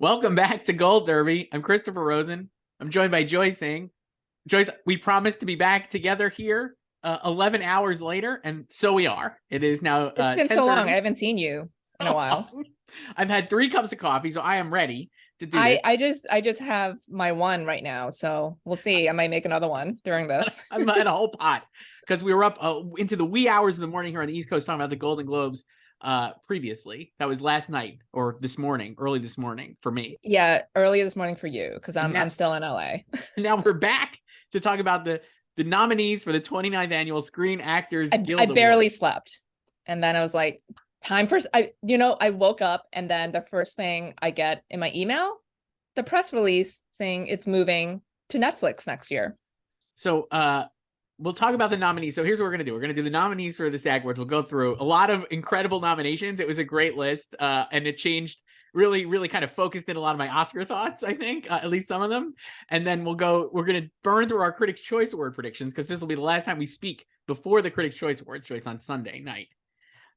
Welcome back to Gold Derby. I'm Christopher Rosen. I'm joined by Joyce saying, Joyce, we promised to be back together here 11 hours later, and so we are. It is now It's been so long. I haven't seen you in a while. I've had 3 cups of coffee, so I am ready to do this. I just have my one right now, so we'll see. I might make another one during this. I'm at a whole pot because we were up into the wee hours of the morning here on the East Coast talking about the Golden Globes previously. That was last night or this morning, early this morning for me. Yeah, early this morning for you because I'm still in LA. Now we're back to talk about the nominees for the 29th annual Screen Actors Guild I barely Awards. slept, and then I was like, time for I woke up, and then the first thing I get in my email, the press release saying it's moving to Netflix next year. So we'll talk about the nominees. So here's what we're going to do. We're going to do the nominees for the SAG Awards. We'll go through a lot of incredible nominations. It was a great list, and it changed, really kind of focused in a lot of my Oscar thoughts, I think, at least some of them. And then we're going to burn through our Critics' Choice Award predictions because this will be the last time we speak before the Critics' Choice Awards choice on Sunday night.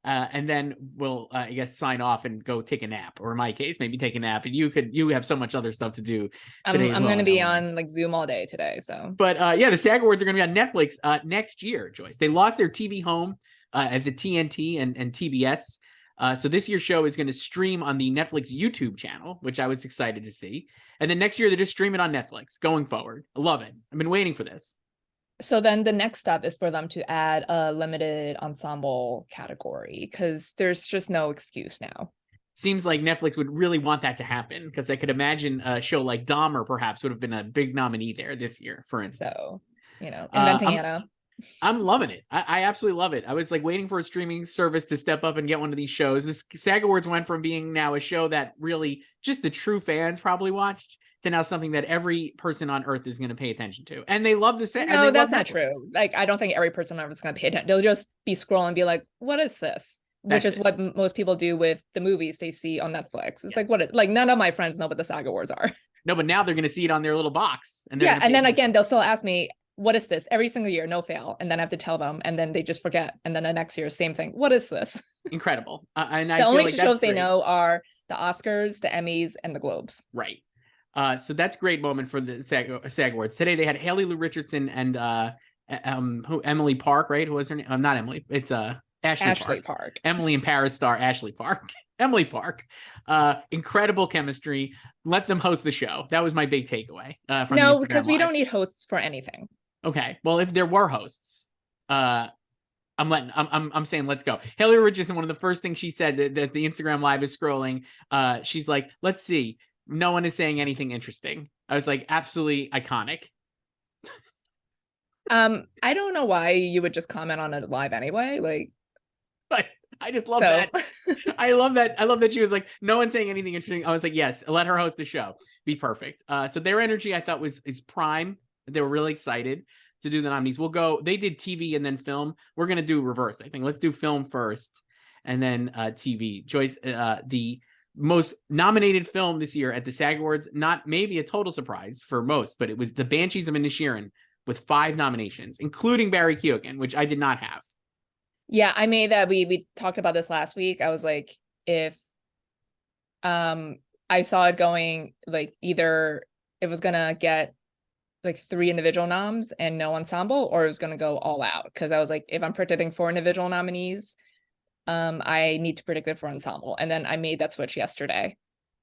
And then we'll, I guess, sign off and go take a nap, or in my case, maybe take a nap. And you have so much other stuff to do today. I'm going to be on like Zoom all day today. So, but yeah, the SAG Awards are going to be on Netflix next year. Joyce, they lost their TV home at the TNT and TBS. So this year's show is going to stream on the Netflix YouTube channel, which I was excited to see. And then next year they just stream it on Netflix going forward. I love it. I've been waiting for this. So then the next step is for them to add a limited ensemble category because there's just no excuse now. Seems like Netflix would really want that to happen because I could imagine a show like Dahmer perhaps would have been a big nominee there this year, for instance. So, Inventing Anna. I'm loving it. I absolutely love it. I was like waiting for a streaming service to step up and get one of these shows. This SAG Awards went from being now a show that really just the true fans probably watched to now something that every person on earth is going to pay attention to. And they love the set. No, that's not true. Like, I don't think every person on earth is going to pay attention. They'll just be scrolling and be like, what is this? Which is what most people do with the movies they see on Netflix. It's like, none of my friends know what the SAG Awards are. No, but now they're going to see it on their little box. And then again, they'll still ask me, what is this? Every single year, no fail. And then I have to tell them, and then they just forget. And then the next year, same thing. What is this? Incredible. And the only shows they know are the Oscars, the Emmys, and the Globes. Right. So that's a great moment for the SAG Awards. Today they had Haley Lou Richardson and Emily Park, right? Who was her name? Not Emily. It's Ashley Park. Emily in Paris star Ashley Park. Emily Park. Incredible chemistry. Let them host the show. That was my big takeaway. No, because we don't need hosts for anything. Okay. Well, if there were hosts, I'm saying let's go. Haley Richardson, one of the first things she said as the Instagram live is scrolling, she's like, let's see. No one is saying anything interesting. I was like, absolutely iconic. I don't know why you would just comment on it live anyway. Like, but I just love that. I love that. I love that she was like, no one's saying anything interesting. I was like, yes, let her host the show. Be perfect. So their energy, I thought, is prime. They were really excited to do the nominees. They did TV and then film. We're going to do reverse, I think. Let's do film first and then TV. Joyce, the most nominated film this year at the SAG Awards, not maybe a total surprise for most, but it was The Banshees of Inisherin with 5 nominations, including Barry Keoghan, which I did not have. Yeah, I made that. We talked about this last week. I was like, if I saw it going, like, either it was gonna get like 3 individual noms and no ensemble, or it was gonna go all out. Because I was like, if I'm predicting 4 individual nominees, I need to predict it for ensemble. And then I made that switch yesterday,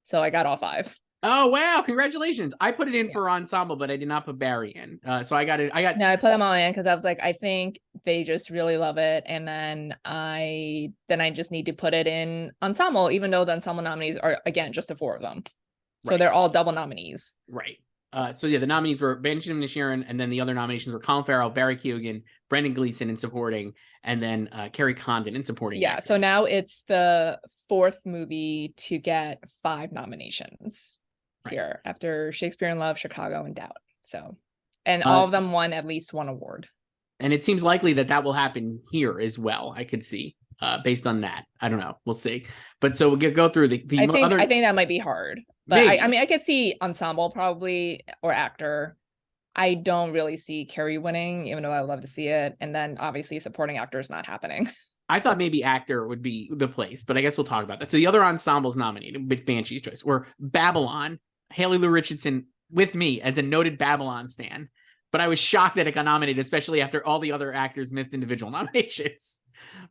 so I got all 5. Oh wow! Congratulations! I put it in for ensemble, but I did not put Barry in. So I got it. No, I put them all in because I was like, I think they just really love it, and then I just need to put it in ensemble, even though the ensemble nominees are again just the 4 of them, so they're all double nominees. Right. So yeah, the nominees were Banshees of Inisherin, and then the other nominations were Colin Farrell, Barry Keoghan, Brendan Gleeson in supporting, and then Kerry Condon in supporting. Yeah. Actors. So now it's the 4th movie to get 5 nominations. Here after Shakespeare in Love, Chicago, and Doubt. So, and all of them won at least 1 award. And it seems likely that will happen here as well. I could see based on that. I don't know. We'll see. But so we'll go through the I think that might be hard. But I mean, I could see ensemble probably or actor. I don't really see Carrie winning, even though I would love to see it. And then obviously supporting actor is not happening. I thought maybe actor would be the place, but I guess we'll talk about that. So the other ensembles nominated with Banshee's Choice were Babylon, Haley Lou Richardson with me as a noted Babylon stan. But I was shocked that it got nominated, especially after all the other actors missed individual nominations.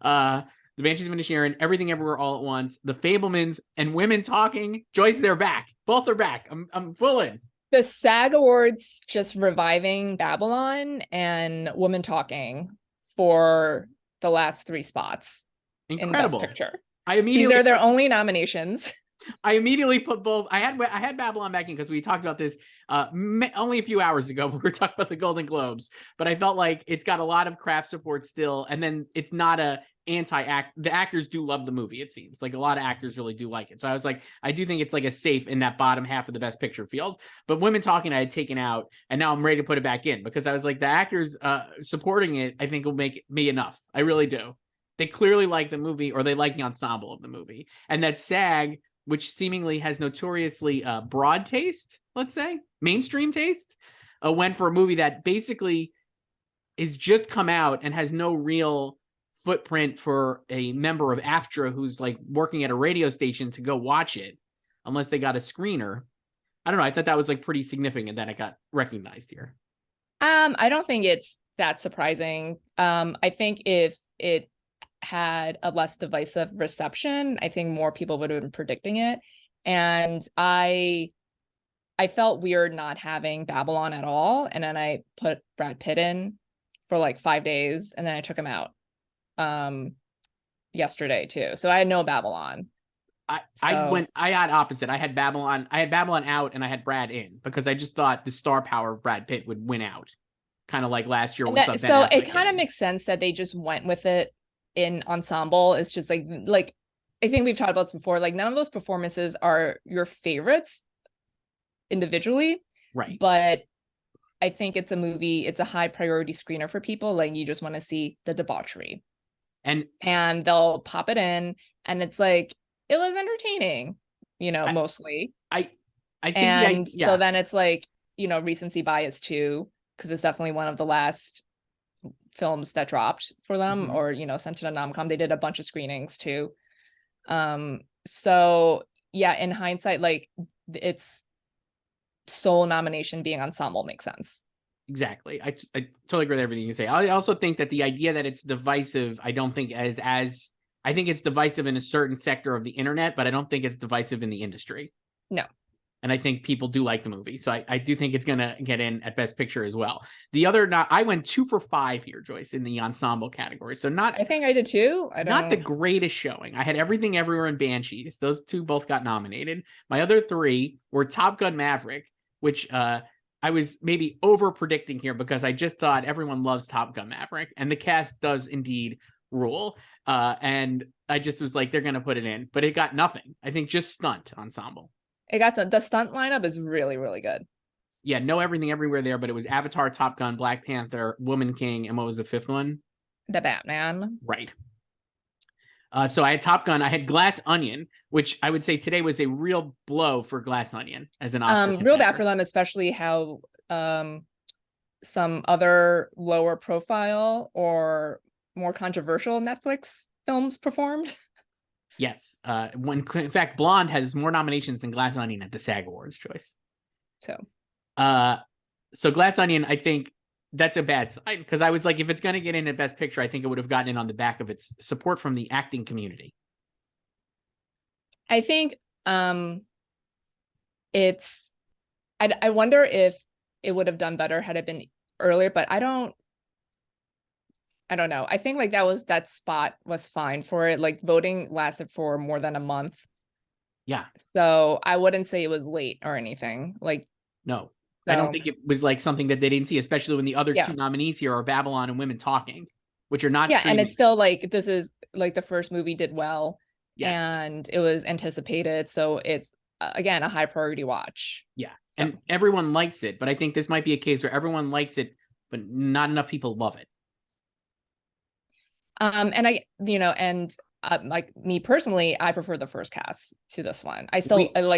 The Banshees of Inisherin, Everything Everywhere All at Once, The Fablemans, and Women Talking. Joyce, they're back. Both are back. I'm full in. The SAG Awards just reviving Babylon and Women Talking for the last 3 spots. Incredible. In Best Picture. These are their only nominations. I immediately put both. I had Babylon back in because we talked about this only a few hours ago when we were talking about the Golden Globes. But I felt like it's got a lot of craft support still, and then it's not a anti-act. The actors do love the movie. It seems like a lot of actors really do like it. So I was like, I do think it's like a safe in that bottom half of the Best Picture field. But Women Talking, I had taken out, and now I'm ready to put it back in because I was like, the actors supporting it, I think will make me enough. I really do. They clearly like the movie, or they like the ensemble of the movie, and that SAG, which seemingly has notoriously broad taste, let's say, mainstream taste, went for a movie that basically is just come out and has no real footprint for a member of AFTRA who's like working at a radio station to go watch it, unless they got a screener. I don't know. I thought that was like pretty significant that it got recognized here. I don't think it's that surprising. I think if it had a less divisive reception, I think more people would have been predicting it. And I felt weird not having Babylon at all. And then I put Brad Pitt in for like 5 days, and then I took him out yesterday too. So I had no Babylon. I had opposite. I had Babylon out and I had Brad in because I just thought the star power of Brad Pitt would win out. Kind of like last year. So it kind of makes sense that they just went with it in ensemble. It's just like I think we've talked about this before, like none of those performances are your favorites individually, right? But I think it's a high priority screener for people. Like you just want to see the debauchery, and they'll pop it in, and it's like it was entertaining, mostly. I think so then it's like recency bias too, because it's definitely one of the last films that dropped for them, or sent to the nom-com. They did a bunch of screenings too. So yeah, in hindsight, like it's sole nomination being ensemble makes sense. Exactly. I totally agree with everything you say. I also think that the idea that it's divisive, I don't think as I think it's divisive in a certain sector of the internet, but I don't think it's divisive in the industry. No. And I think people do like the movie. So I do think it's going to get in at Best Picture as well. I went 2 for 5 here, Joyce, in the ensemble category. So I think I did too. Not the greatest showing. I had Everything Everywhere and Banshees. Those 2 both got nominated. My other 3 were Top Gun Maverick, which I was maybe over predicting here because I just thought everyone loves Top Gun Maverick. And the cast does indeed rule. And I just was like, they're going to put it in. But it got nothing. I think just stunt ensemble. It got the stunt lineup is really, really good. Yeah, no Everything Everywhere there, but it was Avatar, Top Gun, Black Panther, Woman King, and what was the 5th one? The Batman. Right. So I had Top Gun. I had Glass Onion, which I would say today was a real blow for Glass Onion as an Oscar contender. Real bad for them, especially how some other lower profile or more controversial Netflix films performed. Yes. In fact, Blonde has more nominations than Glass Onion at the SAG Awards, Joyce. So Glass Onion, I think that's a bad sign because I was like, if it's going to get in at Best Picture, I think it would have gotten in on the back of its support from the acting community. I think I wonder if it would have done better had it been earlier, but I don't know. I think like that spot was fine for it. Like voting lasted for more than a month. Yeah. So I wouldn't say it was late or anything. Like no, I don't think it was like something that they didn't see, especially when the other 2 nominees here are Babylon and Women Talking, which are not. Yeah, streaming. And it's still like this is like the first movie did well, yes, and it was anticipated. So it's again a high priority watch. Yeah, so. And everyone likes it, but I think this might be a case where everyone likes it, but not enough people love it. And like me personally, I prefer the first cast to this one. I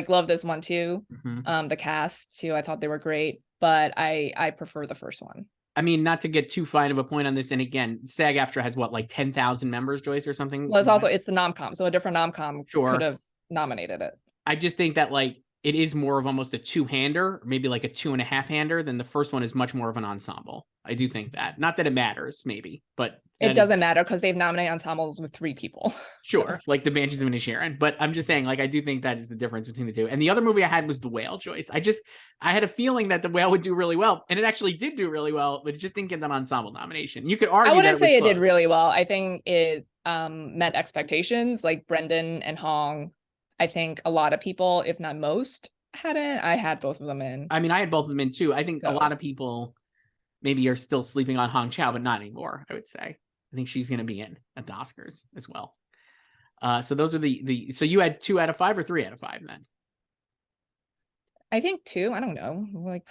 love this one too. The cast too. I thought they were great, but I prefer the first one. I mean, not to get too fine of a point on this, and again, SAG-AFTRA has what, like 10,000 members, Joyce, or something? Well, it's the nom-com, so a different nom-com could Sure. have nominated it. I just think that like it is more of almost a two-hander, maybe like a 2.5-hander, than the first one is much more of an ensemble. I do think that. Not that it matters, maybe, but It doesn't matter because they've nominated ensembles with 3 people. Sure, so. Like the Banshees of Inisherin. But I'm just saying, like, I do think that is the difference between the two. And the other movie I had was The Whale, Joyce. I had a feeling that The Whale would do really well, and it actually did do really well, but it just didn't get that ensemble nomination. You could argue I wouldn't say it close. Did really well. I think it met expectations. Like Brendan and Hong, I think a lot of people, if not most, hadn't. I had both of them in. I mean, I had both of them in too. I think a lot of people maybe are still sleeping on Hong Chow, but not anymore, I would say. I think she's going to be in at the Oscars as well. So those are so you had 2 out of 5 or 3 out of 5 then? I think 2. I don't know. Like,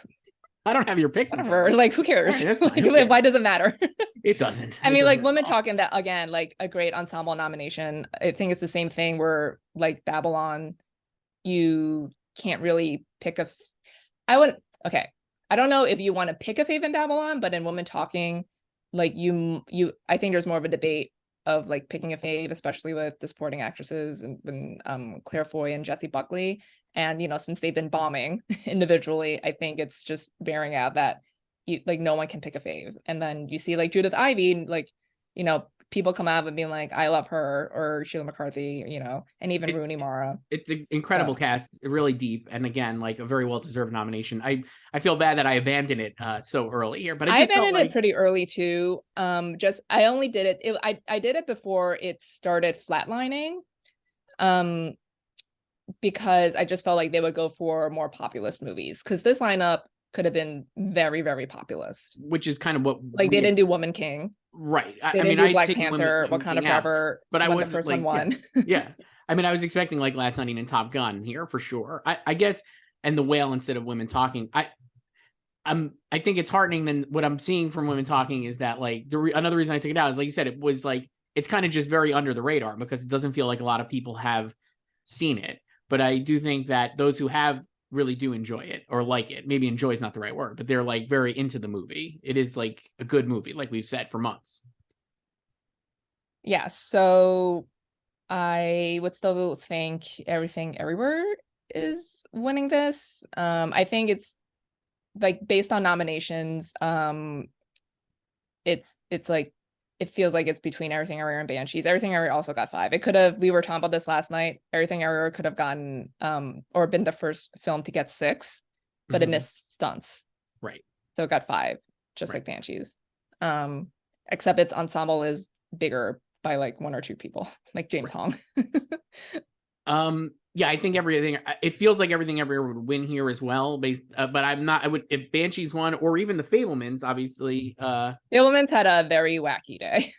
I don't have your picks. Whatever. Like, who cares? Right, like, why does it matter? It doesn't. I mean, like Women Talking, that again, like a great ensemble nomination. I think it's the same thing where like Babylon, you can't really pick I don't know if you want to pick a fave in Babylon, but in Women Talking, like I think there's more of a debate of like picking a fave, especially with the supporting actresses and Claire Foy and Jessie Buckley. And, since they've been bombing individually, I think it's just bearing out that no one can pick a fave. And then you see like Judith Ivey, like, people come out and being like, I love her, or Sheila McCarthy, and even Rooney Mara. It's an incredible cast, really deep, and again, like a very well-deserved nomination. I feel bad that I abandoned it so early here, but I abandoned it pretty early too. I only did it. I did it before it started flatlining, because I just felt like they would go for more populist movies, because this lineup could have been very, very populist. Which is kind of what they didn't do Woman King. Right. I mean, Black Panther, Wakanda Forever, but I was the first one won. Yeah. I mean, I was expecting like Last Onion and Top Gun here for sure. I guess, and The Whale instead of Women Talking. I think it's heartening. Then what I'm seeing from Women Talking is that like another reason I took it out is, like you said, it was like it's kind of just very under the radar because it doesn't feel like a lot of people have seen it. But I do think that those who have really do enjoy it or like it. Maybe enjoy is not the right word, but they're like very into the movie. It is like a good movie, like we've said for months. Yeah, so I would still think Everything Everywhere is winning this. I think it's like based on nominations, it's like it feels like it's between Everything Everywhere and Banshees. Everything Everywhere also got 5. It could have, we were talking about this last night, Everything Everywhere could have gotten or been the first film to get 6, but it missed stunts. Right. So it got 5, just like Banshees. Except its ensemble is bigger by like 1 or 2 people, like James Hong. Yeah, I think it feels like Everything Everywhere would win here as well, but I would, if Banshees won, or even The Fabelmans, obviously. Fabelmans had a very wacky day.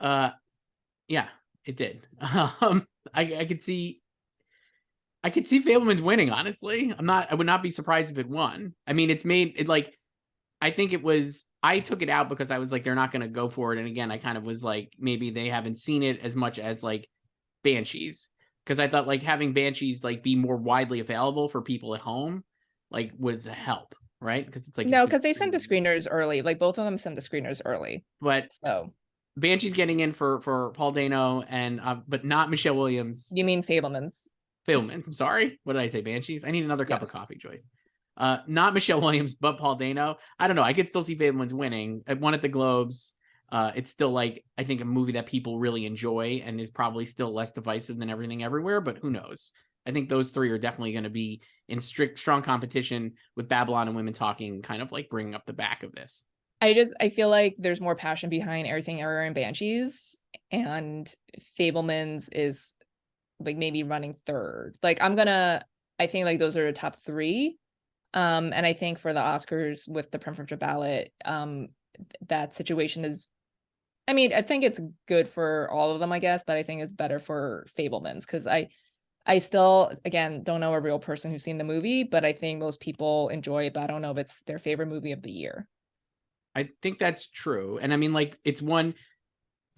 Yeah, it did. I could see Fabelmans winning, honestly. I would not be surprised if it won. I mean, I took it out because I was like, they're not going to go for it. And again, I kind of was like, maybe they haven't seen it as much as like Banshees. Because I thought like having Banshees like be more widely available for people at home, like was a help, right? Because it's like no, because they sent the screeners early. Like both of them sent the screeners early. But so Banshees getting in for Paul Dano and but not Michelle Williams. You mean Fabelmans? Fabelmans. I'm sorry. What did I say? Banshees. I need another cup of coffee, Joyce. Not Michelle Williams, but Paul Dano. I don't know. I could still see Fabelmans winning. It won at the Globes. It's still like, I think, a movie that people really enjoy and is probably still less divisive than Everything Everywhere, but who knows? I think those 3 are definitely going to be in strong competition with Babylon and Women Talking, kind of like bringing up the back of this. I feel like there's more passion behind Everything Everywhere and Banshees, and Fabelmans is like maybe running 3rd. Like I think like those are the top 3. And I think for the Oscars with the preferential ballot, that situation is, I mean, I think it's good for all of them, I guess, but I think it's better for Fabelmans because I still, again, don't know a real person who's seen the movie, but I think most people enjoy it, but I don't know if it's their favorite movie of the year. I think that's true. And I mean, like, it's one,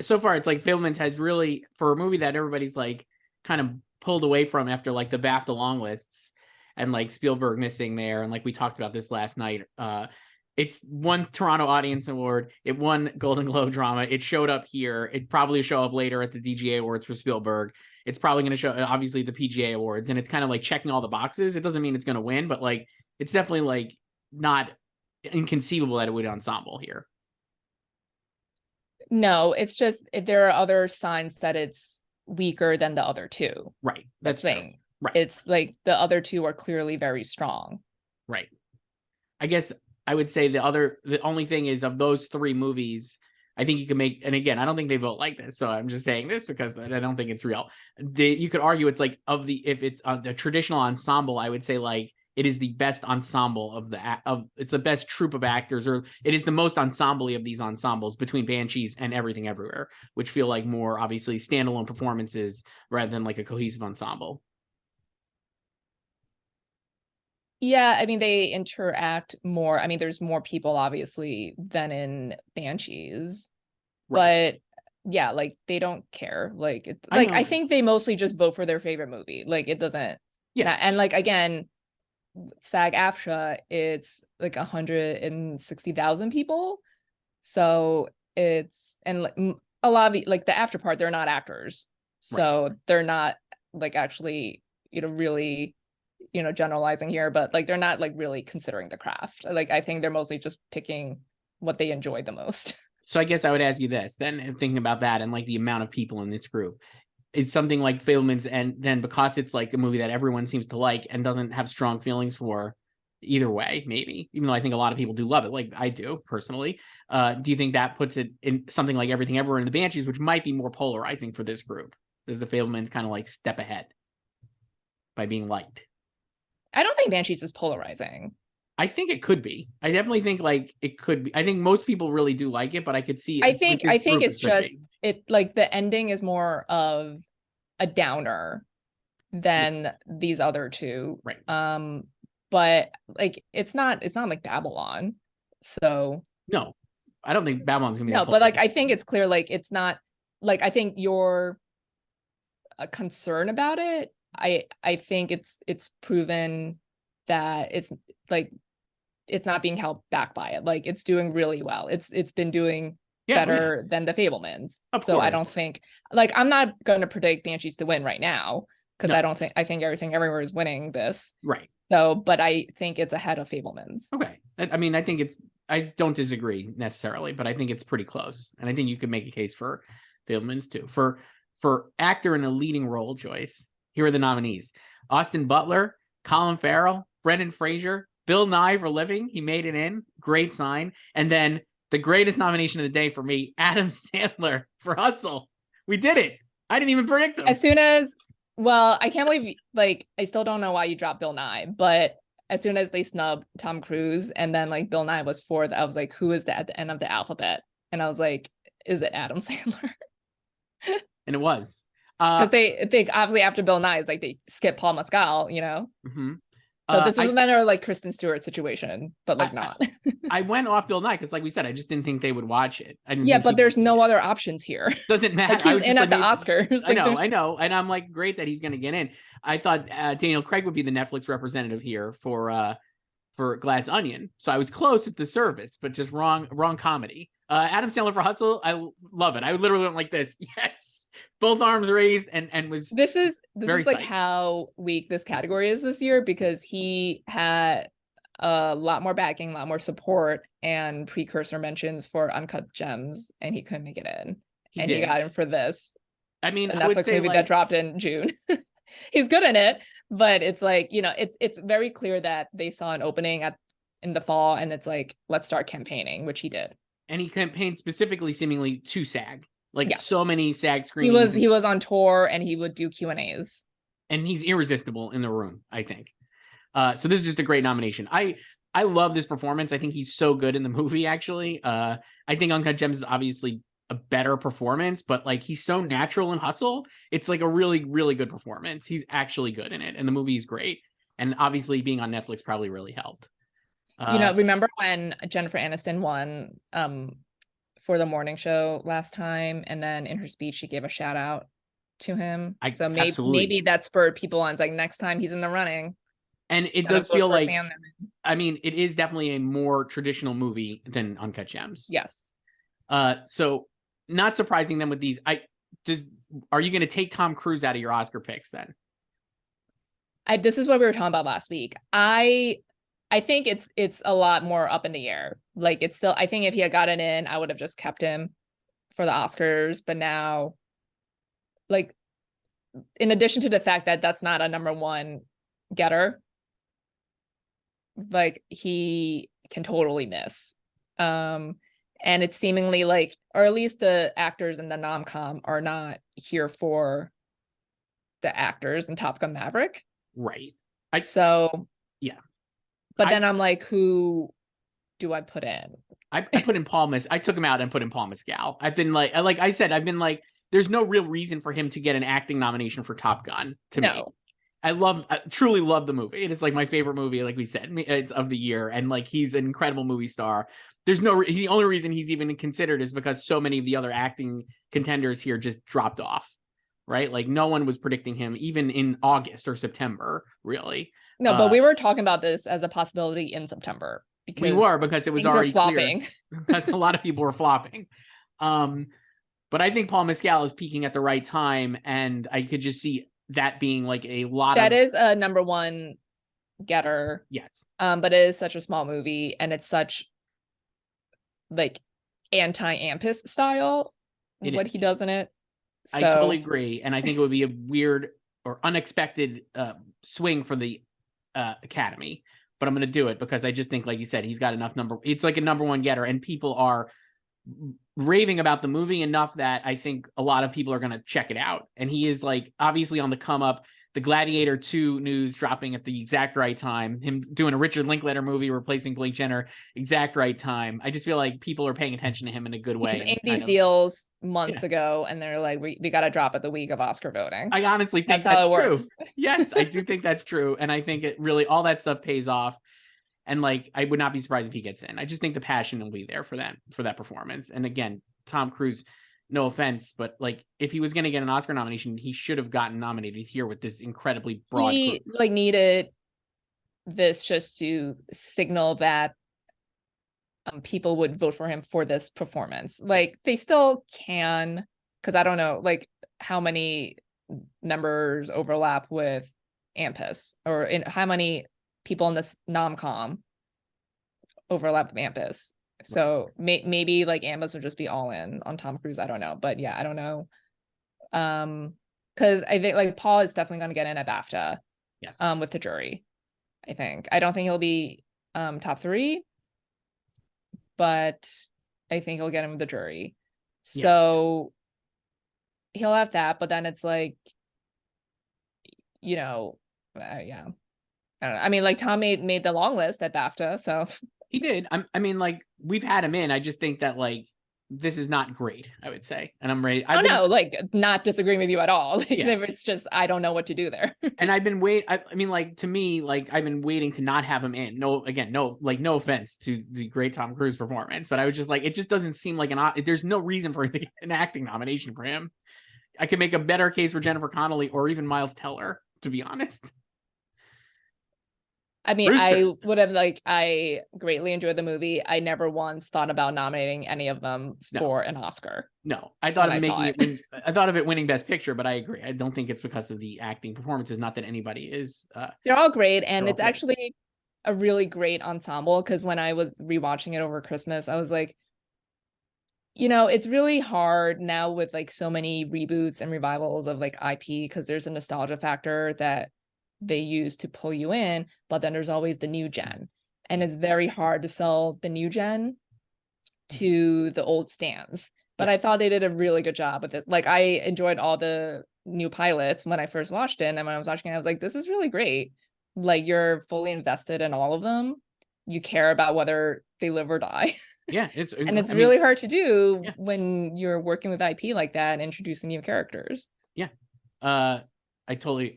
so far, it's like Fabelmans has really, for a movie that everybody's like kind of pulled away from after like the BAFTA long lists and like Spielberg missing there. And like we talked about this last night, It's won Toronto Audience Award. It won Golden Globe drama. It showed up here. It probably show up later at the DGA Awards for Spielberg. It's probably going to show, obviously, the PGA Awards. And it's kind of like checking all the boxes. It doesn't mean it's going to win, but like, it's definitely like not inconceivable that it would ensemble here. No, it's just there are other signs that it's weaker than the other two. Right. That's the true. thing. Right. It's like the other two are clearly very strong. Right. I guess I would say the only thing is of those three movies, I think you can make, and again, I don't think they vote like this, so I'm just saying this because I don't think it's real. You could argue it's like if it's the traditional ensemble, I would say like it is the best ensemble it's the best troupe of actors, or it is the most ensemble of these ensembles between Banshees and Everything Everywhere, which feel like more obviously standalone performances rather than like a cohesive ensemble. Yeah, I mean, they interact more. I mean, there's more people, obviously, than in Banshees. Right. But yeah, like, they don't care. Like, I think they mostly just vote for their favorite movie. Like, it doesn't. Yeah. And like, again, SAG-AFTRA, it's like 160,000 people. So it's, and like, a lot of like the after part, they're not actors. So they're not like actually, really, generalizing here, but like they're not like really considering the craft. Like I think they're mostly just picking what they enjoy the most. So I guess I would ask you this then, thinking about that and like the amount of people in this group, is something like Fabelman's, and then because it's like a movie that everyone seems to like and doesn't have strong feelings for either way, maybe, even though I think a lot of people do love it, like I do personally, do you think that puts it in something like Everything Everywhere and the Banshees, which might be more polarizing for this group? Does the Fabelman's kind of like step ahead by being liked? I don't think Banshees is polarizing. I think it could be. I definitely think like it could be. I think most people really do like it, but I could see. I think it's just it like the ending is more of a downer than these other two. Right. But like it's not like Babylon. So no, I don't think Babylon's gonna be. No, but like I think it's clear. Like it's not like I think your concern about it. I think it's proven that it's like it's not being held back by it. Like it's doing really well. It's been doing better than the Fabelmans. So I don't think like I'm not going to predict Banshees to win right now because I think Everything Everywhere is winning this. Right. So, but I think it's ahead of Fabelmans. Okay. I mean, I think I don't disagree necessarily, but I think it's pretty close. And I think you could make a case for Fabelmans too. For actor in a leading role, Joyce, here are the nominees: Austin Butler, Colin Farrell, Brendan Fraser, Bill Nye for Living. He made it in. Great sign. And then the greatest nomination of the day for me, Adam Sandler for Hustle. We did it. I didn't even predict him. As soon as, well, I can't believe, like, I still don't know why you dropped Bill Nye, but as soon as they snubbed Tom Cruise and then like Bill Nye was fourth, I was like, who is that at the end of the alphabet? And I was like, is it Adam Sandler? And it was. Because they obviously after Bill Nye is like they skip Paul Mescal, Mm-hmm. So this is another like Kristen Stewart situation, but like not. I went off Bill Nye because, like we said, I just didn't think they would watch it. But there's no other options here. Doesn't matter. Like he's in at the Oscars. I know, and I'm like, great that he's going to get in. I thought Daniel Craig would be the Netflix representative here for Glass Onion, so I was close at The Service, but just wrong comedy. Adam Sandler for Hustle, I love it. I literally went like this, yes, both arms raised, and was. This is like psyched. How weak this category is this year because he had a lot more backing, a lot more support, and precursor mentions for Uncut Gems, and he couldn't make it in. He got in for this. I mean, the Netflix movie that dropped in June. He's good in it, but it's like it's very clear that they saw an opening in the fall, and it's like let's start campaigning, which he did. And he campaigned specifically, seemingly, to SAG. Like so many SAG screenings. He was on tour and he would do Q&As. And he's irresistible in the room, I think. So this is just a great nomination. I love this performance. I think he's so good in the movie, actually. I think Uncut Gems is obviously a better performance, but like he's so natural in Hustle. It's like a really, really good performance. He's actually good in it. And the movie is great. And obviously being on Netflix probably really helped. Remember when Jennifer Aniston won for the morning show last time, and then in her speech she gave a shout out to him. So maybe that spurred people on. It's like next time he's in the running. And it does feel like I mean, it is definitely a more traditional movie than Uncut Gems. Yes. So not surprising them with these. Are you going to take Tom Cruise out of your Oscar picks then? This is what we were talking about last week. I think it's a lot more up in the air. Like it's still, I think if he had gotten in, I would have just kept him for the Oscars. But now, like, in addition to the fact that that's not a number one getter, like he can totally miss. And it's seemingly like, or at least the actors in the nom-com are not here for the actors in Top Gun Maverick. Right. Yeah. But then I'm like, who do I put in? I put in Paul I took him out and put in Paul Mescal. I've been like I said, I've been like, there's no real reason for him to get an acting nomination for Top Gun to me. I truly love the movie. It is like my favorite movie, like we said, of the year. And like, he's an incredible movie star. There's the only reason he's even considered is because so many of the other acting contenders here just dropped off, right? Like no one was predicting him even in August or September, really. No, but we were talking about this as a possibility in September. Because it was already flopping. Clear because a lot of people were flopping. But I think Paul Mescal is peaking at the right time, and I could just see that being like a lot that is a number one getter. Yes. But it is such a small movie, and it's such like anti-Ampus style what he does in it. So, I totally agree, and I think it would be a weird or unexpected swing for the Academy. But I'm going to do it because I just think, like you said, he's got enough it's like a number one getter, and people are raving about the movie enough that I think a lot of people are going to check it out. And he is like obviously on the come up. The Gladiator 2 news dropping at the exact right time. Him doing a Richard Linklater movie replacing Blake Jenner, exact right time. I just feel like people are paying attention to him in a good way. He's inked these deals months ago, and they're like, we got to drop it the week of Oscar voting. I honestly think that's true. Yes, I do think that's true. And I think it really, all that stuff pays off. And like, I would not be surprised if he gets in. I just think the passion will be there for that performance. And again, Tom Cruise, no offense, but like if he was going to get an Oscar nomination, he should have gotten nominated here with this incredibly broad group. Like needed this just to signal that people would vote for him for this performance. Like they still can, because I don't know like how many members overlap with Ampus, or in how many people in this nom-com overlap with Ampus. So maybe like Ampus would just be all in on Tom Cruise. I don't know, but yeah, I don't know. Because I think like Paul is definitely going to get in at BAFTA. Yes. With the jury. I don't think he'll be top 3, but I think he'll get him with the jury. So he'll have that, but then it's like, yeah. I don't know. I mean, like Tom made the long list at BAFTA, so he did. I mean, like we've had him in. I just think that like this is not great, I would say, and I'm ready. No, like not disagreeing with you at all. Like, it's just I don't know what to do there. And I've been I mean, like to me, like I've been waiting to not have him in. No offense to the great Tom Cruise performance, but I was just like, it just doesn't seem like there's no reason for an acting nomination for him. I could make a better case for Jennifer Connelly or even Miles Teller, to be honest. I mean, I greatly enjoyed the movie. I never once thought about nominating any of them for an Oscar. No, I thought of it winning Best Picture, but I agree. I don't think it's because of the acting performances. Not that anybody is. They're all great, and it's actually a really great ensemble. Because when I was rewatching it over Christmas, I was like, it's really hard now with like so many reboots and revivals of like IP, because there's a nostalgia factor that they use to pull you in, but then there's always the new gen, and it's very hard to sell the new gen to the old stands. But I thought they did a really good job with this. Like I enjoyed all the new pilots when I first watched it, and when I was watching it, I was like, this is really great. Like you're fully invested in all of them. You care about whether they live or die. Yeah, it's really hard to do when you're working with IP like that and introducing new characters. Yeah. I totally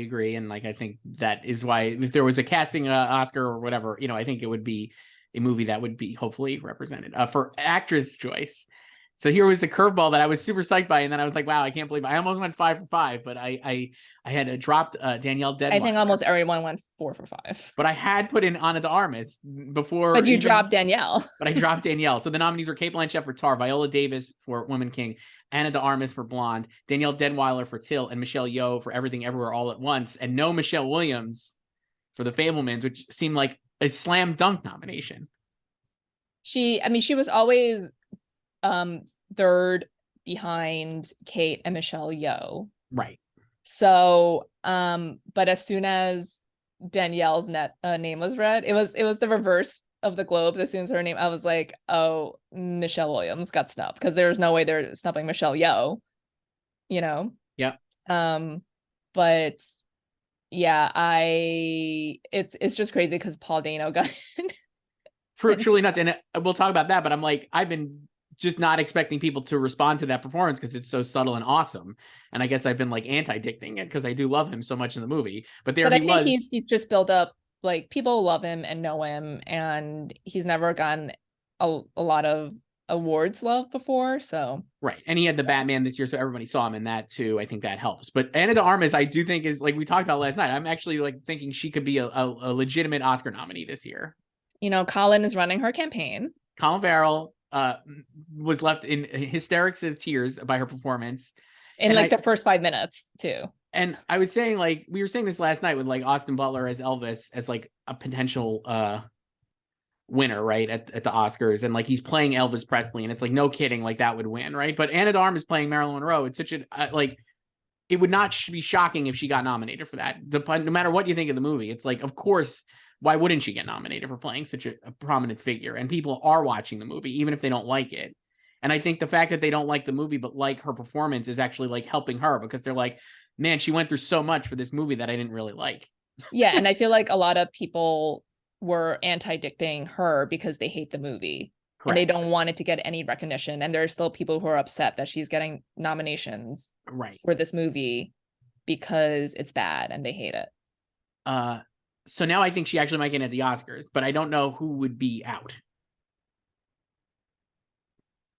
agree. And like, I think that is why if there was a casting Oscar or whatever, I think it would be a movie that would be hopefully represented. For actress choice, So here was a curveball that I was super psyched by, and then I was like, "Wow, I can't believe I almost went 5 for 5," but I had dropped Danielle Deadweiler. I think almost everyone went 4 for 5. But I had put in Ana de Armas before. But you dropped Danielle. But I dropped Danielle. So the nominees were Kate Blanchett for Tar, Viola Davis for Woman King, Ana de Armas for Blonde, Danielle Deadweiler for Till, and Michelle Yeoh for Everything Everywhere All at Once, and no Michelle Williams for The Fabelmans, which seemed like a slam dunk nomination. She was always third behind Kate and Michelle Yeoh. Right. So, but as soon as Danielle's name was read, it was the reverse of the Globes. As soon as her name, I was like, oh, Michelle Williams got snubbed, because there's no way they're snubbing Michelle Yeoh, you know? Yeah. But yeah, it's just crazy because Paul Dano got truly nuts. And we'll talk about that, but I'm like, I've been just not expecting people to respond to that performance because it's so subtle and awesome. And I guess I've been like anti-dicting it because I do love him so much in the movie. But I think he's just built up, like, people love him and know him, and he's never gotten a lot of awards love before. So right. And he had the Batman this year, so everybody saw him in that too. I think that helps. But Ana de Armas, I do think, is, like we talked about last night, I'm actually like thinking she could be a legitimate Oscar nominee this year. You know, Colin is running her campaign. Colin Farrell was left in hysterics of tears by her performance in the first 5 minutes too. And I was saying, like, we were saying this last night with like Austin Butler as Elvis as like a potential winner, right, at the Oscars, and like he's playing Elvis Presley, and it's like, no kidding, like that would win, right? But Ana de Armas playing Marilyn Monroe, it's such a like, it would not be shocking if she got nominated for that. No matter what you think of the movie, it's like, of course, why wouldn't she get nominated for playing such a prominent figure? And people are watching the movie, even if they don't like it. And I think the fact that they don't like the movie, but like her performance, is actually like helping her, because they're like, man, she went through so much for this movie that I didn't really like. Yeah. And I feel like a lot of people were anti-dicting her because they hate the movie. Correct. And they don't want it to get any recognition. And there are still people who are upset that she's getting nominations for this movie because it's bad and they hate it. So now I think she actually might get at the Oscars, but I don't know who would be out.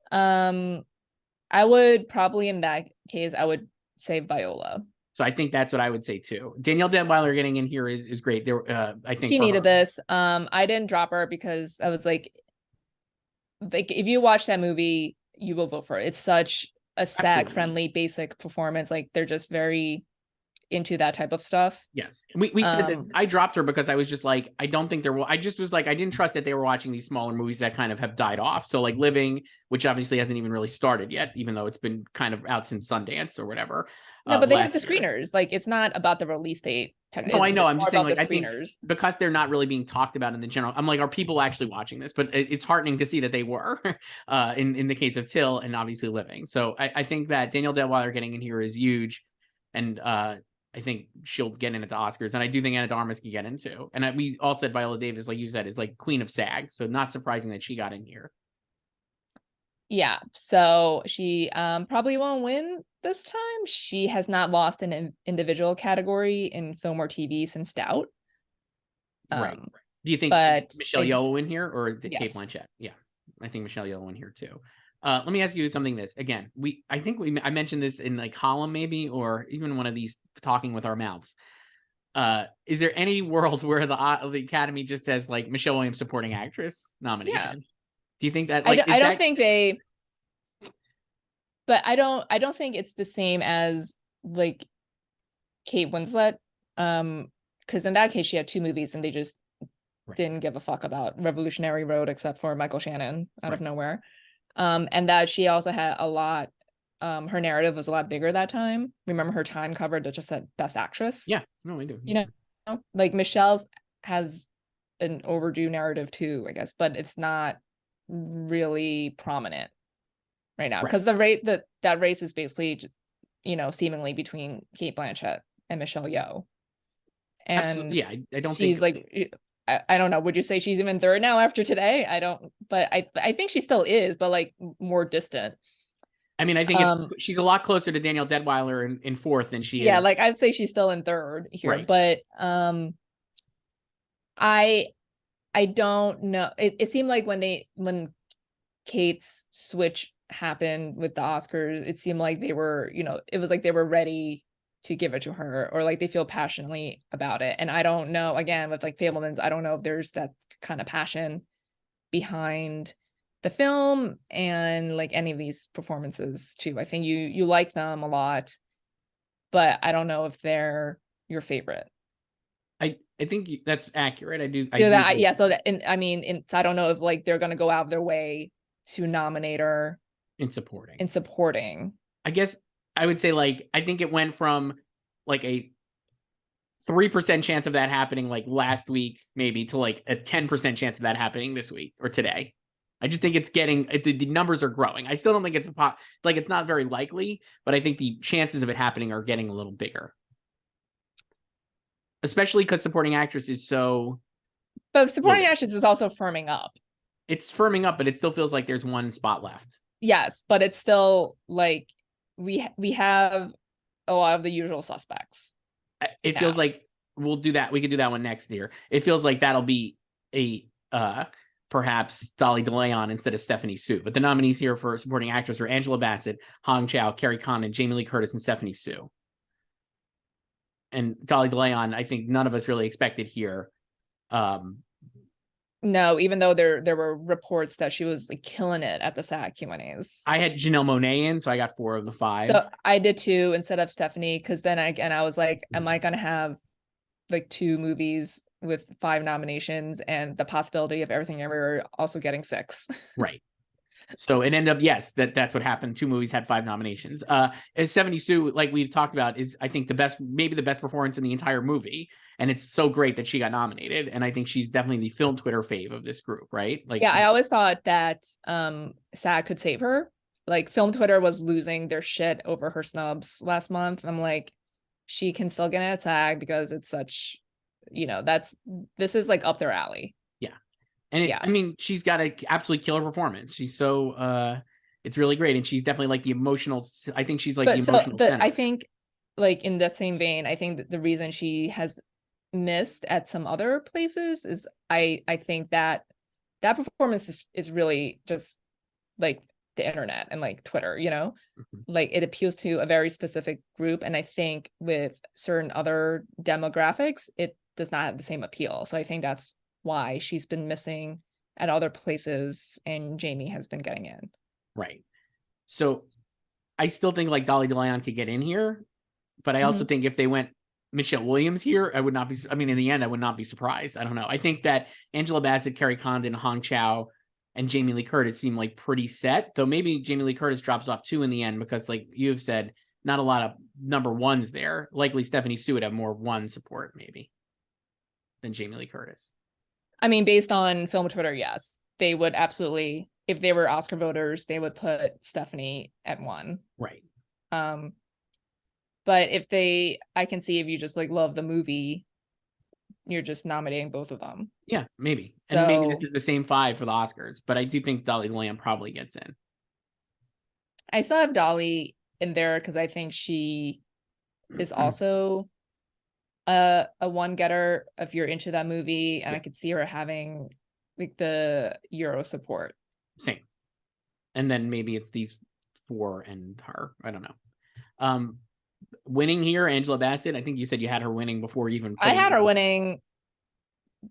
I would probably, in that case, I would say Viola. So I think that's what I would say too. Danielle Deadweiler getting in here is great. There, I think she needed this. I didn't drop her because I was like, if you watch that movie, you will vote for it. It's such a SAG-friendly, basic performance. Like, they're just very into that type of stuff. Yes. We said this. I dropped her because I was just like, I don't think I just was like, I didn't trust that they were watching these smaller movies that kind of have died off. So like Living, which obviously hasn't even really started yet, even though it's been kind of out since Sundance or whatever. No, but they have the screeners. Like, it's not about the release date. No, I know. I'm just saying, like, I think because they're not really being talked about in the general, I'm like, are people actually watching this? But it's heartening to see that they were in the case of Till and obviously Living. So I think that Danielle Deadweiler getting in here is huge. And I think she'll get in at the Oscars. And I do think Ana de Armas can get in too. And we all said Viola Davis, like you said, is like queen of SAG. So not surprising that she got in here. Yeah. So she probably won't win this time. She has not lost an individual category in film or TV since Doubt. Right. Do you think Michelle Yeoh will win here, or Kate Blanchett? Yeah, I think Michelle Yeoh will win here too. Let me ask you something. I mentioned this in like column maybe, or even one of these talking with our mouths. Is there any world where the Academy just has like Michelle Williams supporting actress nomination? Yeah. Do you think that? Like, I don't think they. But I don't think it's the same as like Kate Winslet. Because in that case she had 2 movies and they just didn't give a fuck about Revolutionary Road except for Michael Shannon out of nowhere. And that she also had a lot, her narrative was a lot bigger that time. Remember her time covered that just said Best Actress? Yeah, no, I do. You know, like Michelle's has an overdue narrative too, I guess, but it's not really prominent right now because that race is basically, you know, seemingly between Kate Blanchett and Michelle Yeoh. And absolutely. Yeah, I don't she's think like, I don't know. Would you say she's even third now after today? I don't, but I think she still is, but like more distant. I mean, I think she's a lot closer to Danielle Deadweiler in fourth than she is. Yeah, like I'd say she's still in third here, but I don't know. It seemed like when Kate's switch happened with the Oscars, it seemed like they were, it was like they were ready to give it to her, or like they feel passionately about it. And I don't know, again, with like Fablemans, I don't know if there's that kind of passion behind the film and like any of these performances too. I think you like them a lot, but I don't know if they're your favorite. I think that's accurate. I do. So I do that, yeah. So that, and I mean, so I don't know if like they're gonna go out of their way to nominate her in supporting. I guess I would say like I think it went from like a 3% chance of that happening like last week maybe to like a 10% chance of that happening this week or today. I just think it's getting the numbers are growing. I still don't think it's like it's not very likely, but I think the chances of it happening are getting a little bigger. Especially because supporting actress is so. But supporting actress is also firming up. It's firming up, but it still feels like there's one spot left. Yes, but it's still like we have a lot of the usual suspects. It feels like we'll do that. We could do that one next year. It feels like that'll be a perhaps Dolly DeLeon instead of Stephanie Sue. But the nominees here for supporting actress are Angela Bassett, Hong Chow, Carrie Condon, Jamie Lee Curtis, and Stephanie Sue. And Dolly DeLeon, I think none of us really expected here. No, even though there were reports that she was like killing it at the SAG Q&As. I had Janelle Monáe in, so I got 4 of the 5. So I did 2 instead of Stephanie, because then again I was like, am I gonna have like 2 movies with 5 nominations and the possibility of Everything Everywhere also getting 6? Right. So it ended up, yes, that's what happened. 2 movies had 5 nominations. As 70 Sue, like we've talked about, is I think maybe the best performance in the entire movie. And it's so great that she got nominated. And I think she's definitely the film Twitter fave of this group, right? Like, yeah, I always thought that SAG could save her. Like film Twitter was losing their shit over her snubs last month. I'm like, she can still get an SAG because it's such, this is like up their alley. And I mean, she's got an absolutely killer performance. She's so it's really great. And she's definitely like the emotional. I think she's like the emotional center. I think like in that same vein, I think that the reason she has missed at some other places is I think that performance is really just like the internet and like Twitter, like it appeals to a very specific group. And I think with certain other demographics, it does not have the same appeal. So I think that's why she's been missing at other places and Jamie has been getting in. Right. So I still think like Dolly DeLeon could get in here, but I also think if they went Michelle Williams here, I would not be, I mean, in the end, I would not be surprised. I don't know. I think that Angela Bassett, Carrie Condon, Hong Chow, and Jamie Lee Curtis seem like pretty set, though maybe Jamie Lee Curtis drops off 2 in the end because like you have said, not a lot of number 1s there. Likely Stephanie Sue would have more 1 support maybe than Jamie Lee Curtis. I mean, based on film Twitter, yes, they would absolutely, if they were Oscar voters, they would put Stephanie at 1. Right. But I can see if you just like love the movie, you're just nominating both of them. Yeah, maybe. And maybe this is the same 5 for the Oscars, but I do think Dolly DeLeon probably gets in. I still have Dolly in there because I think she is also a 1 getter if you're into that movie, and yes. I could see her having like the Euro support. Same. And then maybe it's these 4 and her. I don't know. Winning here, Angela Bassett. I think you said you had her winning before even. I had her winning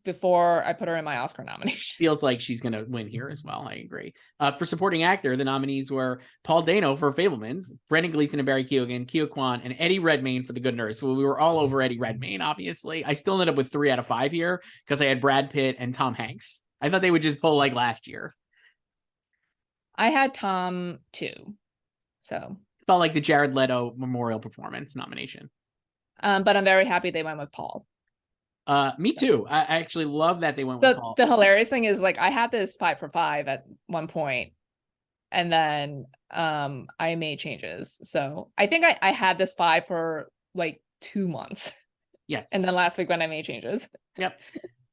before I put her in my Oscar nomination. Feels like she's going to win here as well. I agree. For supporting actor, the nominees were Paul Dano for Fablemans, Brendan Gleeson and Barry Keoghan, Keo Kwan, and Eddie Redmayne for The Good Nurse. Well, we were all over Eddie Redmayne, obviously. I still ended up with 3 out of 5 here because I had Brad Pitt and Tom Hanks. I thought they would just pull like last year. I had Tom too. So felt like the Jared Leto memorial performance nomination. But I'm very happy they went with Paul. Me too. I actually love that they went with Paul. The hilarious thing is like I had this 5 for 5 at one point, and then I made changes. So I think I had this 5 for like 2 months. Yes. And then last week when I made changes. Yep.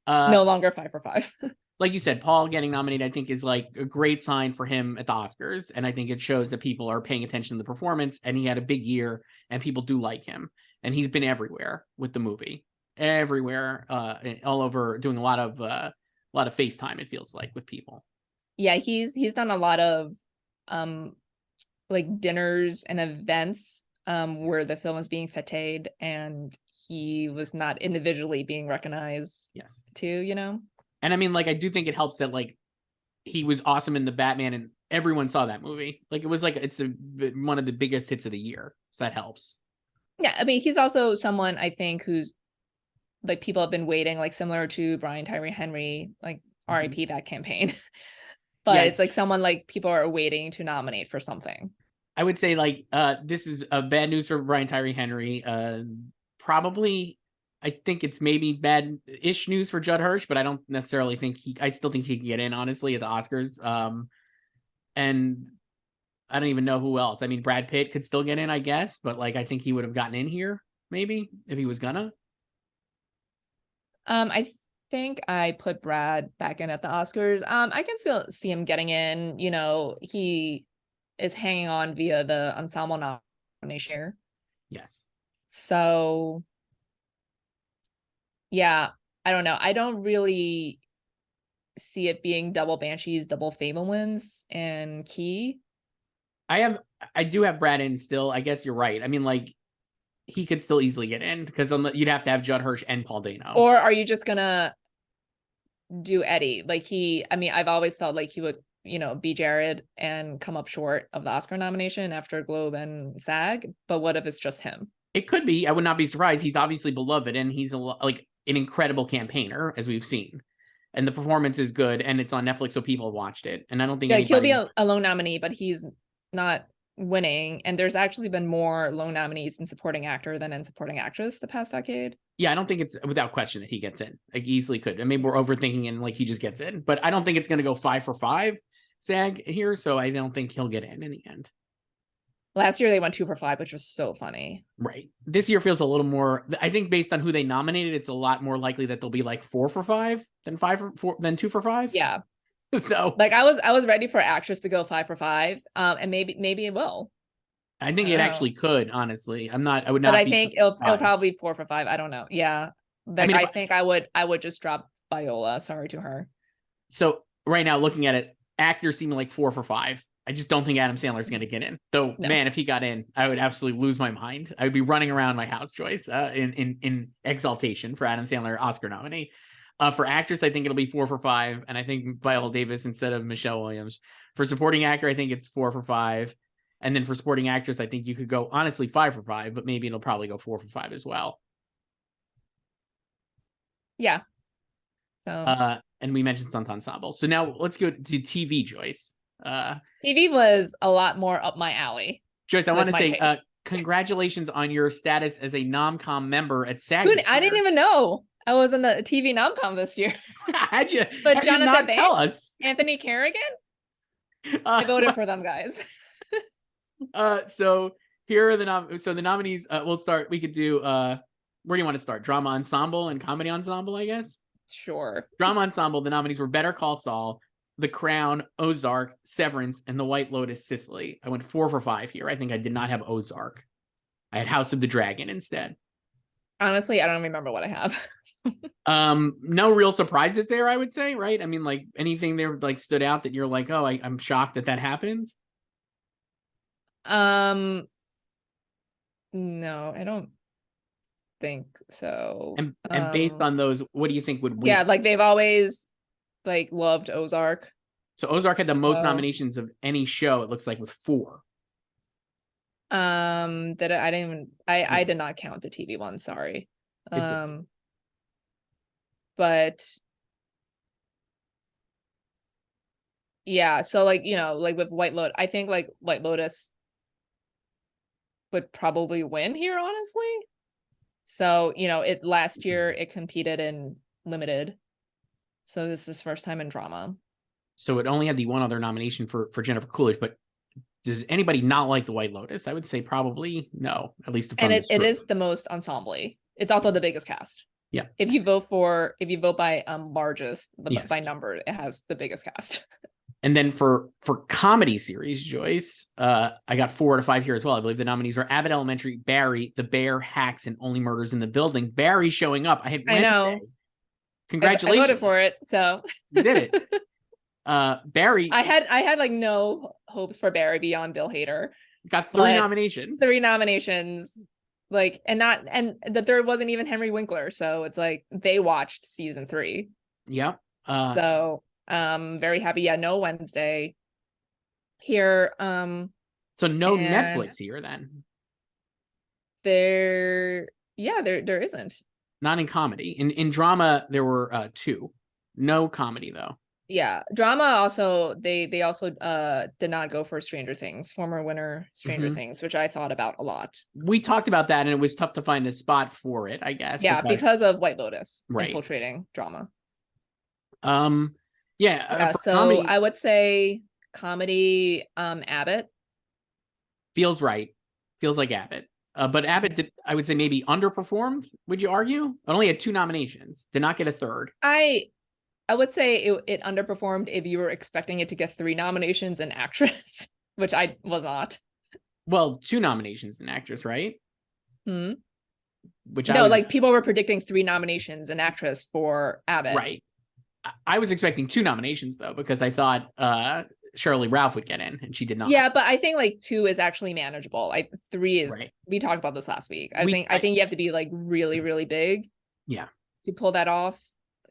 No longer 5 for 5. Like you said, Paul getting nominated, I think, is like a great sign for him at the Oscars. And I think it shows that people are paying attention to the performance, and he had a big year and people do like him. And he's been everywhere with the movie, everywhere, all over, doing a lot of FaceTime, it feels like, with people. Yeah, he's done a lot of like dinners and events where the film was being feted and he was not individually being recognized. Yes. Too, you know. And I mean, like, I do think it helps that like he was awesome in the Batman and everyone saw that movie. Like, it was like one of the biggest hits of the year, so that helps. Yeah, I mean, he's also someone I think who's like people have been waiting, like similar to Brian Tyree Henry, like RIP that campaign. But yeah, it's like someone like people are waiting to nominate for something. I would say like this is bad news for Brian Tyree Henry. Probably, I think it's maybe bad-ish news for Judd Hirsch, but I don't necessarily think I still think he can get in, honestly, at the Oscars. And I don't even know who else. I mean, Brad Pitt could still get in, I guess, but like I think he would have gotten in here maybe if he was gonna. I think I put Brad back in at the Oscars. I can still see him getting in. You know, he is hanging on via the ensemble nomination. Yes. So, yeah, I don't know. I don't really see it being double Banshees, double Fable wins, and Key. I do have Brad in still. I guess you're right. I mean, like, he could still easily get in because you'd have to have Judd Hirsch and Paul Dano. Or are you just gonna do Eddie? Like I mean, I've always felt like he would, you know, be Jared and come up short of the Oscar nomination after Globe and SAG. But what if it's just him? It could be. I would not be surprised. He's obviously beloved and he's like an incredible campaigner, as we've seen. And the performance is good and it's on Netflix, so people watched it. And I don't think he'll be a lone nominee, but he's not winning. And there's actually been more lone nominees in supporting actor than in supporting actress the past decade. Yeah, I don't think it's without question that he gets in. Like, easily could. I mean, we're overthinking and like he just gets in, but I don't think it's going to go 5 for 5 SAG here, so I don't think he'll get in the end. Last year they went 2 for 5, which was so funny. Right. This year feels a little more. I think based on who they nominated, it's a lot more likely that they'll be like 4 for 5 than 2 for 5. Yeah. So like I was ready for actress to go 5 for 5, and maybe it will. I think it actually could. Honestly, I would not. But I think it'll probably be 4 for 5. I don't know. Yeah. Like, I think I would just drop Viola. Sorry to her. So right now, looking at it, actors seem like 4 for 5. I just don't think Adam Sandler's going to get in. Though, no. Man, if he got in, I would absolutely lose my mind. I would be running around my house, Joyce, in exaltation for Adam Sandler Oscar nominee. For actress, I think it'll be 4 for 5, and I think Viola Davis instead of Michelle Williams. For supporting actor, I think it's 4 for 5, and then for supporting actress, I think you could go honestly 5 for 5, but maybe it'll probably go 4 for 5 as well. Yeah. So. And we mentioned stunt ensemble, so now let's go to TV, Joyce. TV was a lot more up my alley. Joyce, I want to say congratulations on your status as a nom-com member at SAG. Dude, I didn't even know I was in the TV nom-com this year. How'd you Jonathan not Banks, tell us? Anthony Kerrigan? I voted for them, guys. So here are the nominees. We'll start. We could do where do you want to start? Drama ensemble and comedy ensemble, I guess. Sure. Drama ensemble, the nominees were Better Call Saul, The Crown, Ozark, Severance, and The White Lotus, Sicily. I went 4 for 5 here. I think I did not have Ozark. I had House of the Dragon instead. Honestly, I don't remember what I have. No real surprises there, I would say, right? I mean, like anything there like stood out that you're like, oh, I'm shocked that happened. No, I don't think so. And based on those, what do you think would win? Yeah, like they've always like loved Ozark. So Ozark had the most nominations of any show, it looks like, with 4. I did not count the TV one, sorry. But yeah, so like, you know, like with White Lotus, I think like White Lotus would probably win here, honestly. So, you know, last year it competed in limited. So this is first time in drama. So it only had the one other nomination for Jennifer Coolidge, but does anybody not like The White Lotus? I would say probably no, at least. And it is the most ensemble-y. It's also the biggest cast. Yeah. If you vote by largest, by number, it has the biggest cast. And then for comedy series, Joyce, I got 4 out of 5 here as well. I believe the nominees were Abbott Elementary, Barry, The Bear, Hacks, and Only Murders in the Building. Barry showing up. I had Wednesday. I know. Congratulations. I voted for it, so You did it. Barry, I had like no hopes for Barry beyond Bill Hader. got 3 nominations. 3 nominations. Like, and the third wasn't even Henry Winkler. So it's like they watched season 3. Yep. So very happy. Yeah, no Wednesday here. So no Netflix here then. There isn't. Not in comedy. In drama, there were 2. No comedy though. Yeah, drama also they also did not go for Stranger Things, former winner Stranger Things, which I thought about a lot. We talked about that, and it was tough to find a spot for it, I guess. Yeah, because of White Lotus infiltrating drama. Yeah. So comedy, I would say comedy, Abbott feels right. Feels like Abbott. But Abbott did, I would say, maybe underperformed. Would you argue? It only had 2 nominations. Did not get a third. I would say it underperformed if you were expecting it to get 3 nominations in actress, which I was not. Well, 2 nominations in actress, right? Which like people were predicting 3 nominations in actress for Abbott. Right. I was expecting 2 nominations though, because I thought Shirley Ralph would get in, and she did not. Yeah, but I think like 2 is actually manageable. 3 is right. We talked about this last week. I think you have to be like really, really big. Yeah. To pull that off,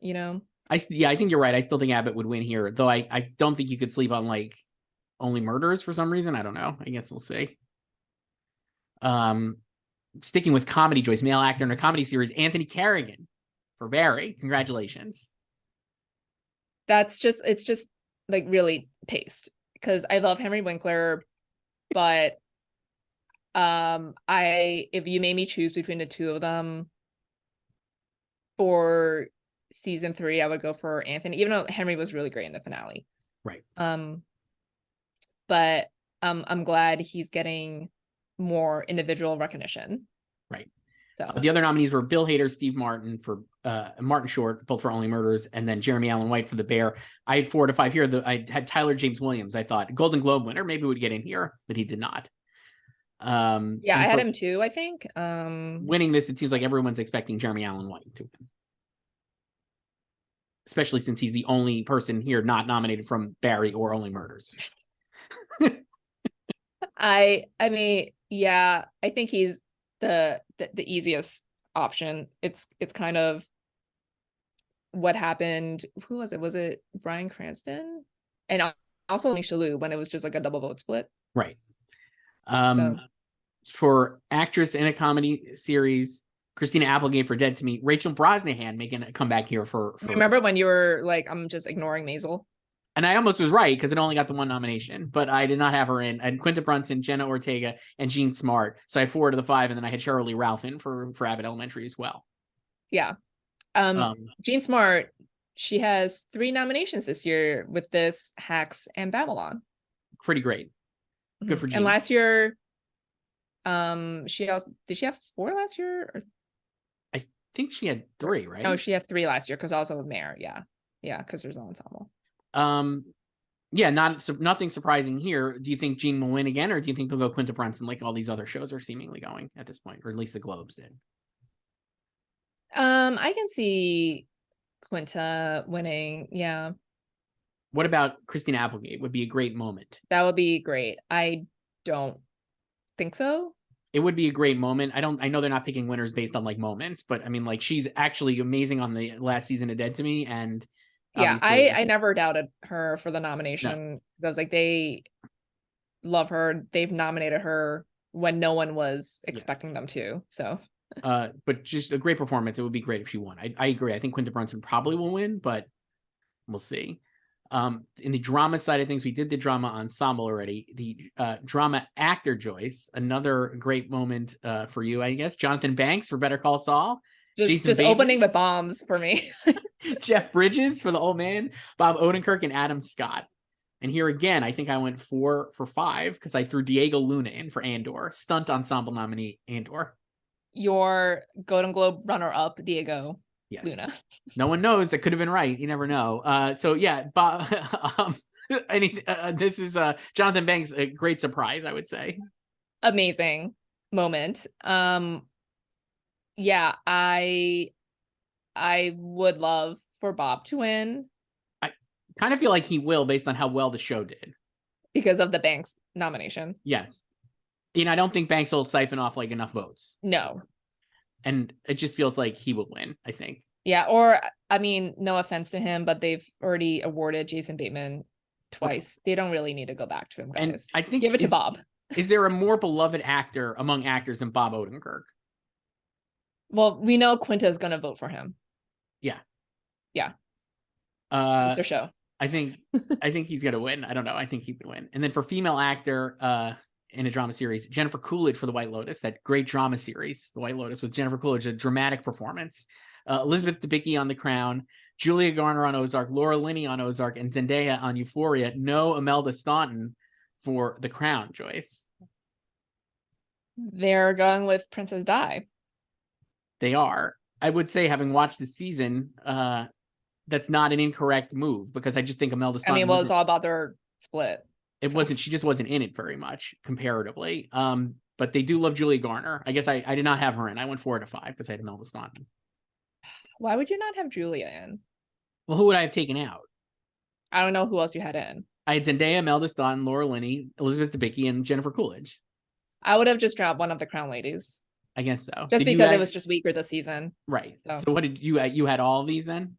you know. I think you're right. I still think Abbott would win here, though. I don't think you could sleep on like Only Murders for some reason. I don't know. I guess we'll see. Sticking with comedy, Joyce, male actor in a comedy series, Anthony Carrigan for Barry. Congratulations. It's just like really taste, because I love Henry Winkler, but if you made me choose between the 2 of them for season 3, I would go for Anthony, even though Henry was really great in the finale. Right. But I'm glad he's getting more individual recognition. Right. So the other nominees were Bill Hader, Steve Martin for Martin Short, both for Only Murders, and then Jeremy Allen White for The Bear. I had 4 to 5 here. I had Tyler James Williams. I thought Golden Globe winner maybe would get in here, but he did not. I had him too, I think. Winning this, it seems like everyone's expecting Jeremy Allen White to win, especially since he's the only person here not nominated from Barry or Only Murders. I mean, yeah, I think he's the easiest option. It's kind of what happened. Who was it? Was it Bryan Cranston? And also Nisha Liu, when it was just like a double vote split. Right. For actress in a comedy series, Christina Applegate for Dead to Me. Rachel Brosnahan making a comeback here for... Remember when you were like, I'm just ignoring Maisel? And I almost was right, because it only got the 1 nomination, but I did not have her in. I had Quinta Brunson, Jenna Ortega, and Jean Smart. So I had 4 to the 5, and then I had Shirley Ralph in for Abbott Elementary as well. Yeah. Jean Smart, she has 3 nominations this year with this, Hacks, and Babylon. Pretty great. Good for Jean. And last year, did she have 4 last year? Or... I think she had 3, right? No, she had 3 last year, because also Mayor. Yeah, because there's an ensemble. Nothing surprising here. Do you think Jean will win again, or do you think they'll go Quinta Brunson like all these other shows are seemingly going at this point, or at least the Globes did? I can see Quinta winning. Yeah. What about Christina Applegate? Would be a great moment. That would be great. I don't think so. It would be a great moment. I know they're not picking winners based on like moments, but I mean, like, she's actually amazing on the last season of Dead to Me, and yeah, I never doubted her for the nomination. No. I was like, they love her. They've nominated her when no one was expecting them to. So, but just a great performance. It would be great if she won. I agree. I think Quinta Brunson probably will win, but we'll see. In the drama side of things, we did the drama ensemble already. The drama actor, Joyce, another great moment for you, I guess. Jonathan Banks for Better Call Saul. Just opening the bombs for me. Jeff Bridges for The Old Man, Bob Odenkirk, and Adam Scott. And here again, I think I went 4 for 5 because I threw Diego Luna in for Andor, stunt ensemble nominee Andor. Your Golden Globe runner-up, Diego Luna. No one knows. It could have been right. You never know. So yeah, Bob. This is Jonathan Banks, a great surprise, I would say. Amazing moment. Yeah, I would love for Bob to win. Kind of feel like he will based on how well the show did. Because of the Banks nomination. Yes. I don't think Banks will siphon off like enough votes. No. And it just feels like he will win, I think. Yeah, or I mean, no offense to him, but they've already awarded Jason Bateman twice. They don't really need to go back to him, guys. And I think give it to Bob. Is there a more beloved actor among actors than Bob Odenkirk? Well, we know Quinta is going to vote for him. Yeah. It's their show. I think he's going to win. I don't know. I think he would win. And then for female actor in a drama series, Jennifer Coolidge for The White Lotus, that great drama series, The White Lotus with Jennifer Coolidge, a dramatic performance. Elizabeth Debicki on The Crown, Julia Garner on Ozark, Laura Linney on Ozark, and Zendaya on Euphoria. No Imelda Staunton for The Crown, Joyce. They're going with Princess Di. They are. I would say, having watched the season, that's not an incorrect move, because I just think Imelda Staunton. I mean, well, it's all about their split. It wasn't. She just wasn't in it very much comparatively. But they do love Julia Garner. I guess I did not have her in. I went 4 out of 5 because I had Imelda Staunton. Why would you not have Julia in? Well, who would I have taken out? I don't know who else you had in. I had Zendaya, Imelda Staunton, Laura Linney, Elizabeth Debicki, and Jennifer Coolidge. I would have just dropped one of the Crown ladies. I guess so. Just because it was just weaker this season. Right. So what did you had all of these then?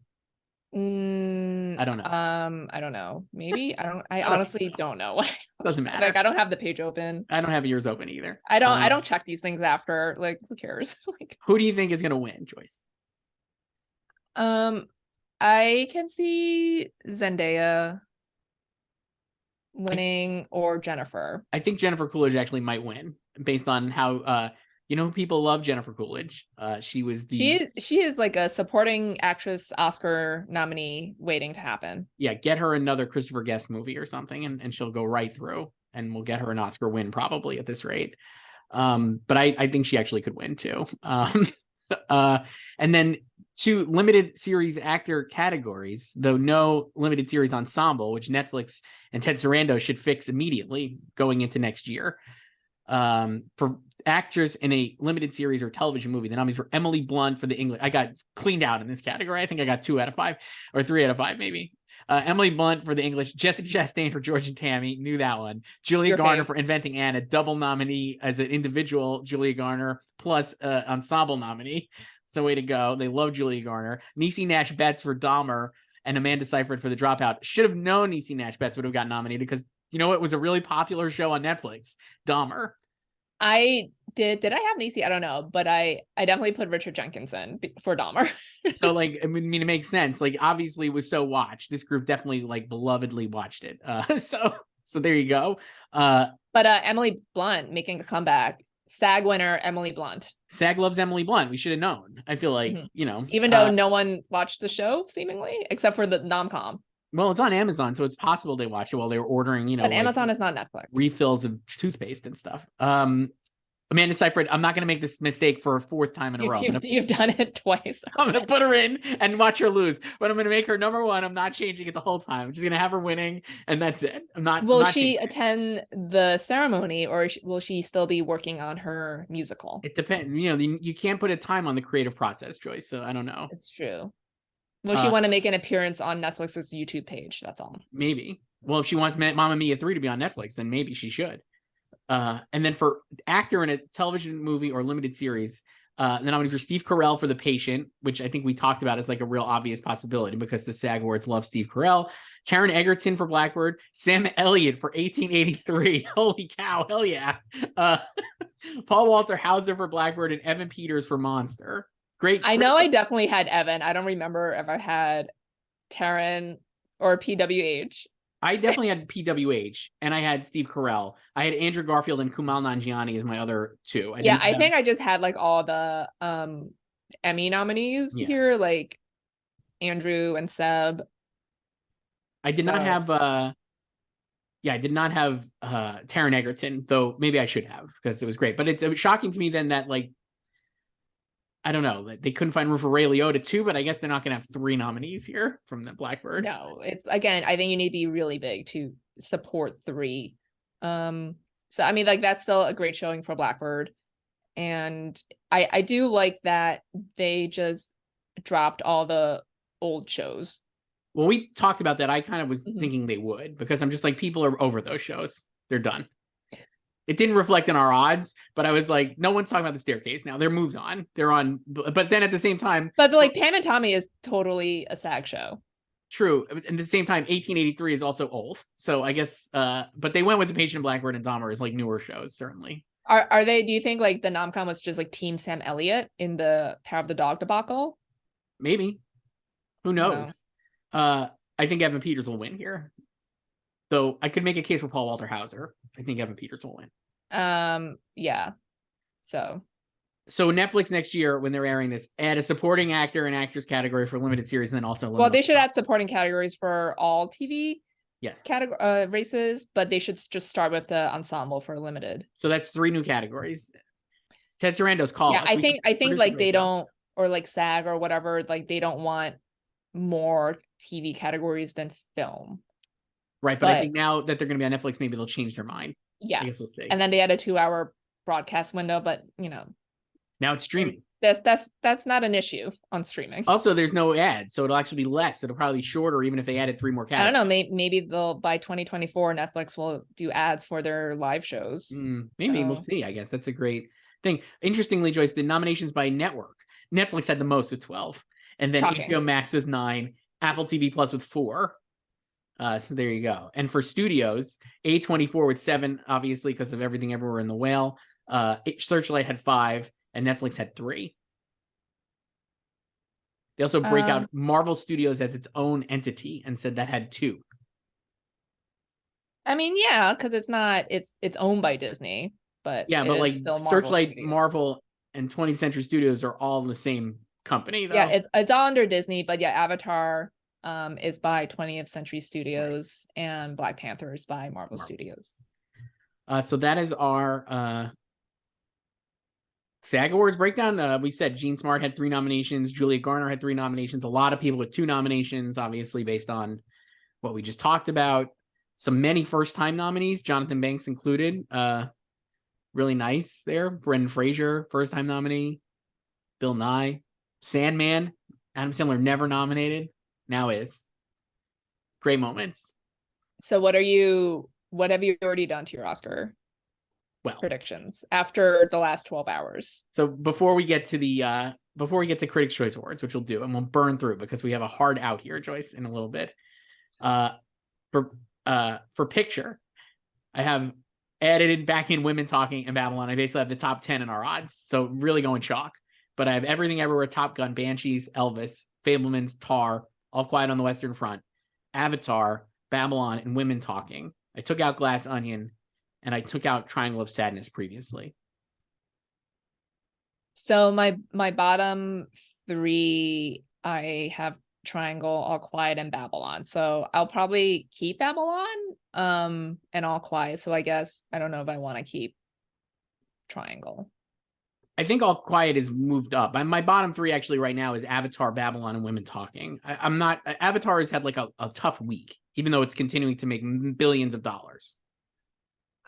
I don't know. I don't know. Maybe I honestly don't know. Doesn't matter. Like, I don't have the page open. I don't have yours open either. I don't check these things after. Like, who cares? Like, who do you think is going to win, Joyce? I can see Zendaya winning or Jennifer. I think Jennifer Coolidge actually might win based on how people love Jennifer Coolidge. She is like a supporting actress Oscar nominee waiting to happen. Yeah, get her another Christopher Guest movie or something, and she'll go right through, and we'll get her an Oscar win probably at this rate. But I think she actually could win too. And then 2 limited series actor categories, though no limited series ensemble, which Netflix and Ted Sarandos should fix immediately going into next year. For actors in a limited series or television movie, the nominees were Emily Blunt for The English. I got cleaned out in this category. I think I got 2 out of 5 or 3 out of 5 maybe. Emily Blunt for The English, Jessica Chastain for George and Tammy, knew that one. Julia Garner for Inventing Anna, double nominee as an individual, Julia Garner plus ensemble nominee. So way to go. They love Julia Garner. Niecy Nash Betts for Dahmer and Amanda Seyfried for The Dropout. Should have known Niecy Nash Betts would have got nominated because it was a really popular show on Netflix, Dahmer. I did I have Niecy? I don't know, but I definitely put Richard Jenkinson for Dahmer. So it makes sense. Like, obviously it was so watched. This group definitely belovedly watched it. So there you go. But Emily Blunt making a comeback. SAG winner Emily Blunt. SAG loves Emily Blunt. We should have known. I feel like, even though no one watched the show seemingly except for the nom-com. Well, it's on Amazon, so it's possible they watched it while they were ordering, But Amazon is not Netflix. Refills of toothpaste and stuff. Amanda Seyfried, I'm not going to make this mistake for a 4th time in a row. You've done it twice. I'm going to put her in and watch her lose, but I'm going to make her number 1. I'm not changing it the whole time. I'm just going to have her winning, and that's it. Will she attend the ceremony, or will she still be working on her musical? It depends. You can't put a time on the creative process, Joyce, so I don't know. It's true. Will she want to make an appearance on Netflix's YouTube page? That's all. Maybe. Well, if she wants Mamma Mia 3 to be on Netflix, then maybe she should. And then for actor in a television movie or limited series, the nominees were Steve Carell for The Patient, which I think we talked about as like a real obvious possibility because the SAG Awards love Steve Carell. Taron Egerton for Blackbird. Sam Elliott for 1883. Holy cow, hell yeah. Paul Walter Hauser for Blackbird and Evan Peters for Monster. Great. I know I definitely had Evan. I don't remember if I had Taron or PWH. I definitely had PWH, and I had Steve Carell. I had Andrew Garfield and Kumail Nanjiani as my other 2. I think I just had all the Emmy nominees here, like Andrew and Seb. I did not have Taron Egerton, though maybe I should have because it was great. But it was shocking to me then that I don't know. They couldn't find room for Ray Liotta too, but I guess they're not going to have 3 nominees here from the Blackbird. No, it's again, I think you need to be really big to support 3. So I mean, that's still a great showing for Blackbird. And I do like that they just dropped all the old shows. Well, we talked about that. I kind of was Mhm. thinking they would, because I'm just like, people are over those shows. They're done. It didn't reflect in our odds, but I was like, no one's talking about The Staircase now. They're moved on. They're on. But then at the same time, But like Pam and Tommy is totally a SAG show. true. At the same time, 1883 is also old. So I guess, but they went with The Patient Blackbird and Dahmer as like newer shows, certainly. Are they, do you think like the nomcom was just like Team Sam Elliott in the Power of the Dog debacle? Maybe. Who knows? I think Evan Peters will win here. Though I could make a case for Paul Walter Hauser. I think Evan Peters will win. Yeah. So Netflix next year, when they're airing this, add a supporting actor and actress category for limited series, and then also well, they should add supporting categories for all TV category races, but they should just start with the ensemble for limited. So that's 3 new categories. Ted Sarando's call. Yeah, I think like they don't, or like SAG or whatever, like they don't want more TV categories than film. Right, but I think now that they're going to be on Netflix, maybe they'll change their mind. Yeah, I guess we'll see. And then they had a 2-hour broadcast window, but you know, now it's streaming. That's not an issue on streaming. Also, there's no ads, so it'll actually be less. It'll probably be shorter, even if they added 3 more categories. I don't know. Maybe they'll, by 2024, Netflix will do ads for their live shows. Maybe we'll see. I guess that's a great thing. Interestingly, Joyce, the nominations by network, Netflix had the most with 12, and then Shocking. HBO Max with 9, Apple TV Plus with 4. So there you go. And for studios, A24 with 7, obviously because of Everything Everywhere in the Whale. Searchlight had 5, and Netflix had 3. They also break out Marvel Studios as its own entity and said that had 2. I mean, yeah, because it's owned by Disney, but yeah, but like still Searchlight, Studios. Marvel, and 20th Century Studios are all the same company, though. Yeah, it's all under Disney, but yeah, Avatar is by 20th Century Studios, right, and Black Panther is by Marvel Studios. So that is our SAG Awards breakdown. We said Jean Smart had 3 nominations. Julia Garner had 3 nominations. A lot of people with 2 nominations, obviously, based on what we just talked about. Many first-time nominees, Jonathan Banks included. Really nice there. Brendan Fraser, first-time nominee. Bill Nye. Sandman. Adam Sandler never nominated. Now is. Great moments. So what have you already done to your Oscar predictions after the last 12 hours? So before we get to Critics' Choice Awards, which we'll do, and we'll burn through because we have a hard out here, Joyce, in a little bit. For picture, I have added back in Women Talking and Babylon. I basically have the top 10 in our odds, so really going chalk. But I have Everything Everywhere, Top Gun, Banshees, Elvis, Fabelmans, Tar, All Quiet on the Western Front, Avatar, Babylon, and Women Talking. I took out Glass Onion, and I took out Triangle of Sadness previously. So my bottom 3, I have Triangle, All Quiet, and Babylon. So I'll probably keep Babylon and All Quiet. So I guess I don't know if I want to keep Triangle. I think All Quiet is moved up. My bottom 3 actually right now is Avatar, Babylon, and Women Talking. I'm not. Avatar has had like a tough week, even though it's continuing to make billions of dollars.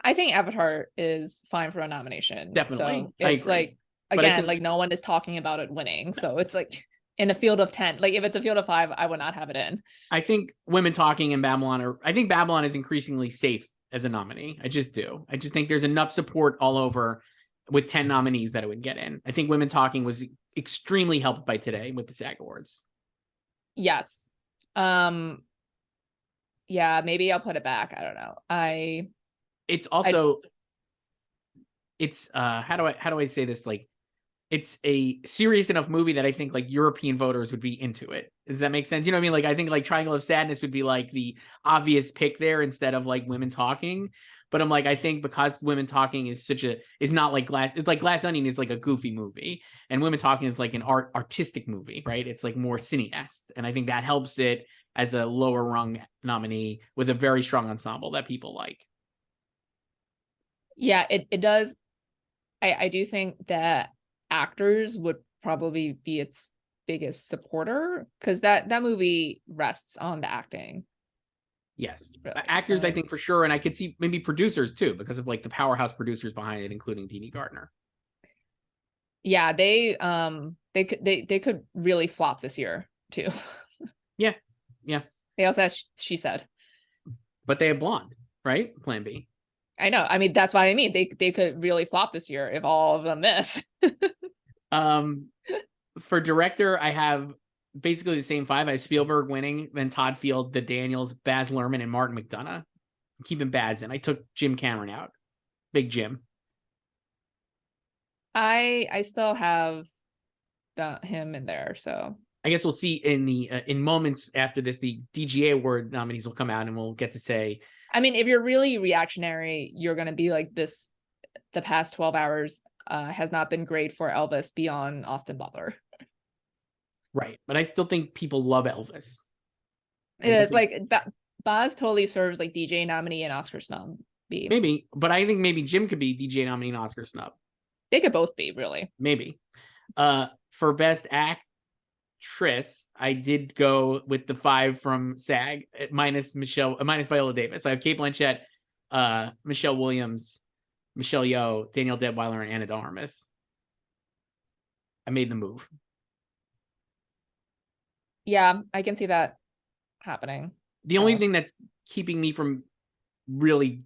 I think Avatar is fine for a nomination. Definitely. So it's like, again, like no one is talking about it winning. So it's like in a field of 10, like if it's a field of 5, I would not have it in. I think Women Talking and Babylon I think Babylon is increasingly safe as a nominee. I just do. I just think there's enough support all over with 10 nominees that it would get in. I think Women Talking was extremely helped by today with the SAG Awards. Yes. Yeah, maybe I'll put it back. I don't know. It's also how do I say this? Like, it's a serious enough movie that I think like European voters would be into it. Does that make sense? You know what I mean? Like, I think like Triangle of Sadness would be like the obvious pick there instead of like Women Talking. But I'm like, I think because Women Talking is not like it's like Glass Onion is like a goofy movie, and Women Talking is like an artistic movie, right? It's like more cineast, and I think that helps it as a lower rung nominee with a very strong ensemble that people like. Yeah, it does. I do think that actors would probably be its biggest supporter because that movie rests on the acting. Yes, really. Actors, so. I think for sure, and I could see maybe producers too because of like the powerhouse producers behind it, including Dini Gardner. Yeah, they could really flop this year too. Yeah. They also have She Said. But they have Blonde, right? Plan B. I know. I mean, that's why I mean they could really flop this year if all of them miss. For director, I have basically the same five. I have Spielberg winning, then Todd Field, the Daniels, Baz Luhrmann, and Martin McDonagh. I'm keeping Baz in. I took Jim Cameron out. Big Jim. I still have him in there, so I guess we'll see in the in moments after this, the DGA award nominees will come out and we'll get to say. I mean, if you're really reactionary, you're going to be like this. The past 12 hours has not been great for Elvis beyond Austin Butler. Right. But I still think people love Elvis. It is like Baz totally serves like DJ nominee and Oscar snub. Maybe, but I think maybe Jim could be DJ nominee and Oscar snub. They could both be, really. Maybe. For best actress, I did go with the 5 from SAG minus Viola Davis. I have Cate Blanchett, Michelle Williams, Michelle Yeoh, Danielle Deadwyler, and Ana de Armas. I made the move. Yeah, I can see that happening. The only thing that's keeping me from really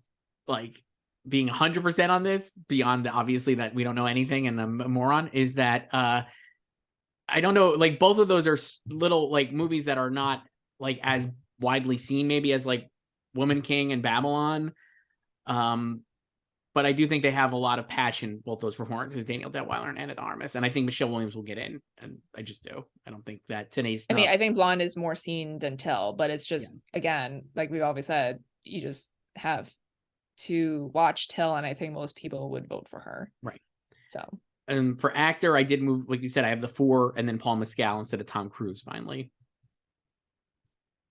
like being 100% on this, beyond obviously that we don't know anything and I'm a moron, is that I don't know, like both of those are little like movies that are not like as widely seen maybe as like Woman King and Babylon. But I do think they have a lot of passion, both those performances, Danielle Deadwyler and Ana de Armas. And I think Michelle Williams will get in. And I just do. I don't think that today's. I mean, I think Blonde is more seen than Till, but it's just, again, like we've always said, you just have to watch Till, and I think most people would vote for her. Right. So. And for actor, I did move, like you said, I have the 4 and then Paul Mescal instead of Tom Cruise finally.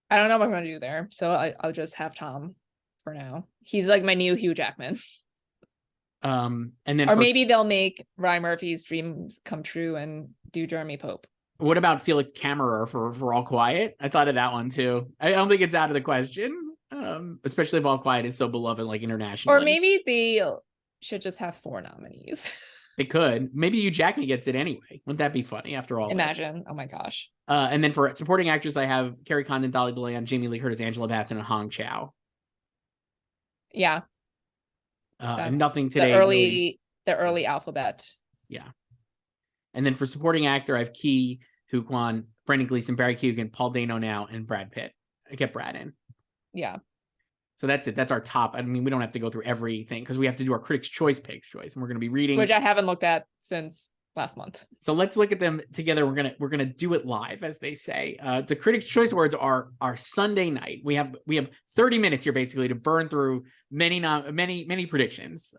I don't know what I'm going to do there. So I'll just have Tom for now. He's like my new Hugh Jackman. And then maybe they'll make Ryan Murphy's dreams come true and do Jeremy Pope. What about Felix Kammerer for All Quiet? I thought of that one too. I don't think it's out of the question, especially if All Quiet is so beloved like internationally. Or maybe they should just have 4 nominees. They could. Maybe Hugh Jackman gets it anyway. Wouldn't that be funny after all? Imagine. Oh my gosh. And then for supporting actress, I have Carrie Condon, Dolly DeLeon, Jamie Lee Curtis, Angela Bassett, and Hong Chow. Yeah. And nothing today. The early alphabet. Yeah. And then for supporting actor, I have Ke Huy Quan, Brendan Gleeson, Barry Keoghan, Paul Dano now, and Brad Pitt. I kept Brad in. Yeah. So that's it. That's our top. I mean, we don't have to go through everything because we have to do our Critics' Choice picks, Joyce, and we're going to be reading, which I haven't looked at since last month. So let's look at them together. We're gonna do it live, as they say. The Critics' Choice Awards are Sunday night. We have 30 minutes here basically to burn through many predictions.